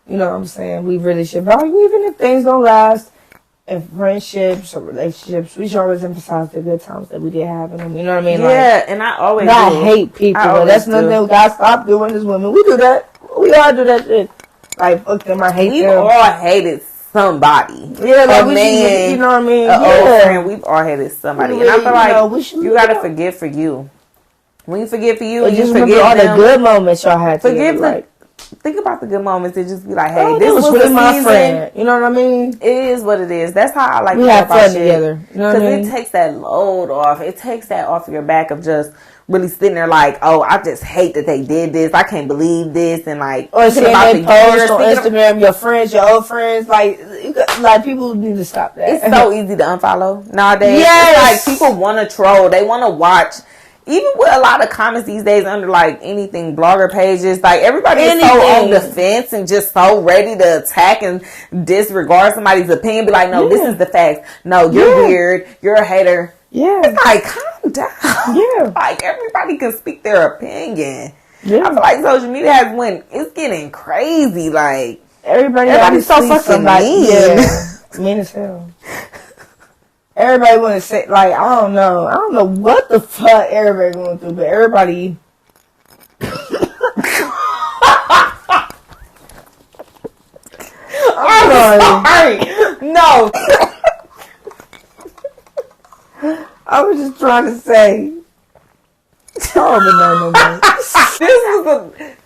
you know what I'm saying, we really should value, even if things don't last, in friendships or relationships, we should always emphasize the good times that we did have in them, you know what I mean? Yeah, and I always I do. hate people, I but always that's do. nothing we gotta stop doing as women. We do that. We all do that shit. Like, fuck them, I hate We've them. all hated somebody. Yeah, like a we man, should, you know what I mean? An old Yeah. friend, we've all hated somebody. We And I really, feel like you know, we should you look gotta it up. forgive for you. When you forgive for you But and you just remember forgive all them, the good moments y'all had forgive together. think about the good moments and just be like, hey, Oh, this was really the my season. friend. You know what I mean? It is what it is. That's how I like We to have talk about fun together. You know what I mean? it takes that load off. It takes that off your back of just really sitting there like, oh, I just hate that they did this. I can't believe this. And like, Or seeing they post on years, Instagram, your friends, your old friends, like people need to stop that. it's so easy to unfollow nowadays. Yes. It's like people want to troll. They want to watch. Even with a lot of comments these days under like anything blogger pages, like everybody is so on the fence and just so ready to attack and disregard somebody's opinion. Be like, no, this is the facts. No, you're weird. You're a hater. Yeah. It's like, calm down. Yeah. Like everybody can speak their opinion. Yeah. I feel like social media it's getting crazy. Like everybody's so fucking mean. Yeah. Mean as hell. Everybody want to say, like, I don't know what the fuck everybody going through, but everybody. I'm sorry. No. I was just trying to say. I don't even know no more. This was a.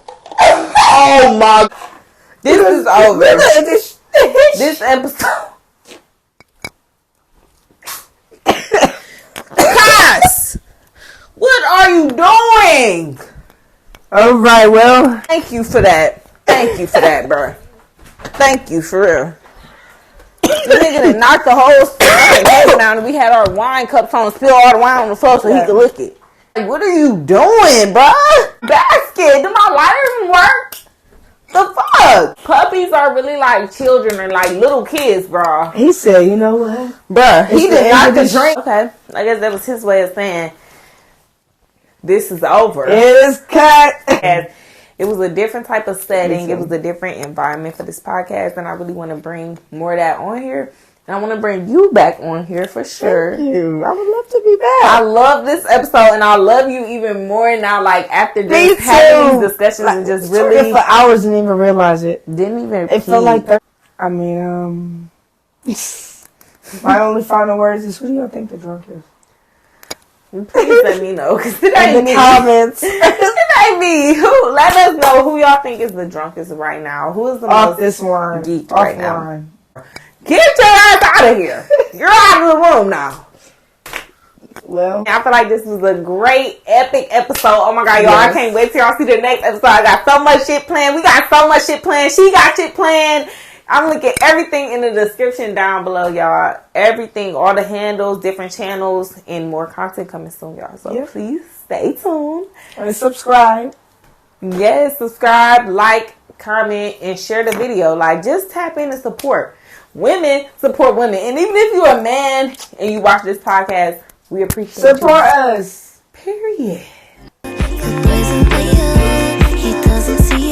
Oh my! This is over. This episode. Cass, what are you doing? All right, well. Thank you for that. Thank you for that, bro. Thank you for real. The nigga that knocked the whole table down and we had our wine cups on, spill all the wine on the floor so he could lick it. Like, what are you doing, bro? Basket, do my lighter even work? The fuck? Puppies are really like children or like little kids, bro. He said, you know what? Bruh, he did not drink. Okay, I guess that was his way of saying this is over. It is cut. And it was a different type of setting. It was a different environment for this podcast, and I really want to bring more of that on here. And I want to bring you back on here for sure. Thank you. I would love to be back. I love this episode, and I love you even more now. Like after just having these discussions and just really for hours, didn't even realize it. Didn't even. It felt like that. I mean, my only final words is, who do y'all think the drunk is? Please let me know, because it In ain't the me. comments. It ain't me. Let us know who y'all think is the drunkest right now. Who is the Off most this wine. geeked Off right now? wine. Get your ass out of here. You're out of the room now. Well, I feel like this was a great, epic episode. Oh my God, y'all. Yes. I can't wait till y'all see the next episode. I got so much shit planned. We got so much shit planned. She got shit planned. I'm linking everything in the description down below, y'all. Everything, all the handles, different channels, and more content coming soon, y'all. So please stay tuned. and subscribe. Yes, subscribe, like, comment, and share the video. Like, just tap in and support. Women support women. And even if you're a man and you watch this podcast, we appreciate Support you. us. Period. The boys in the hood, he doesn't see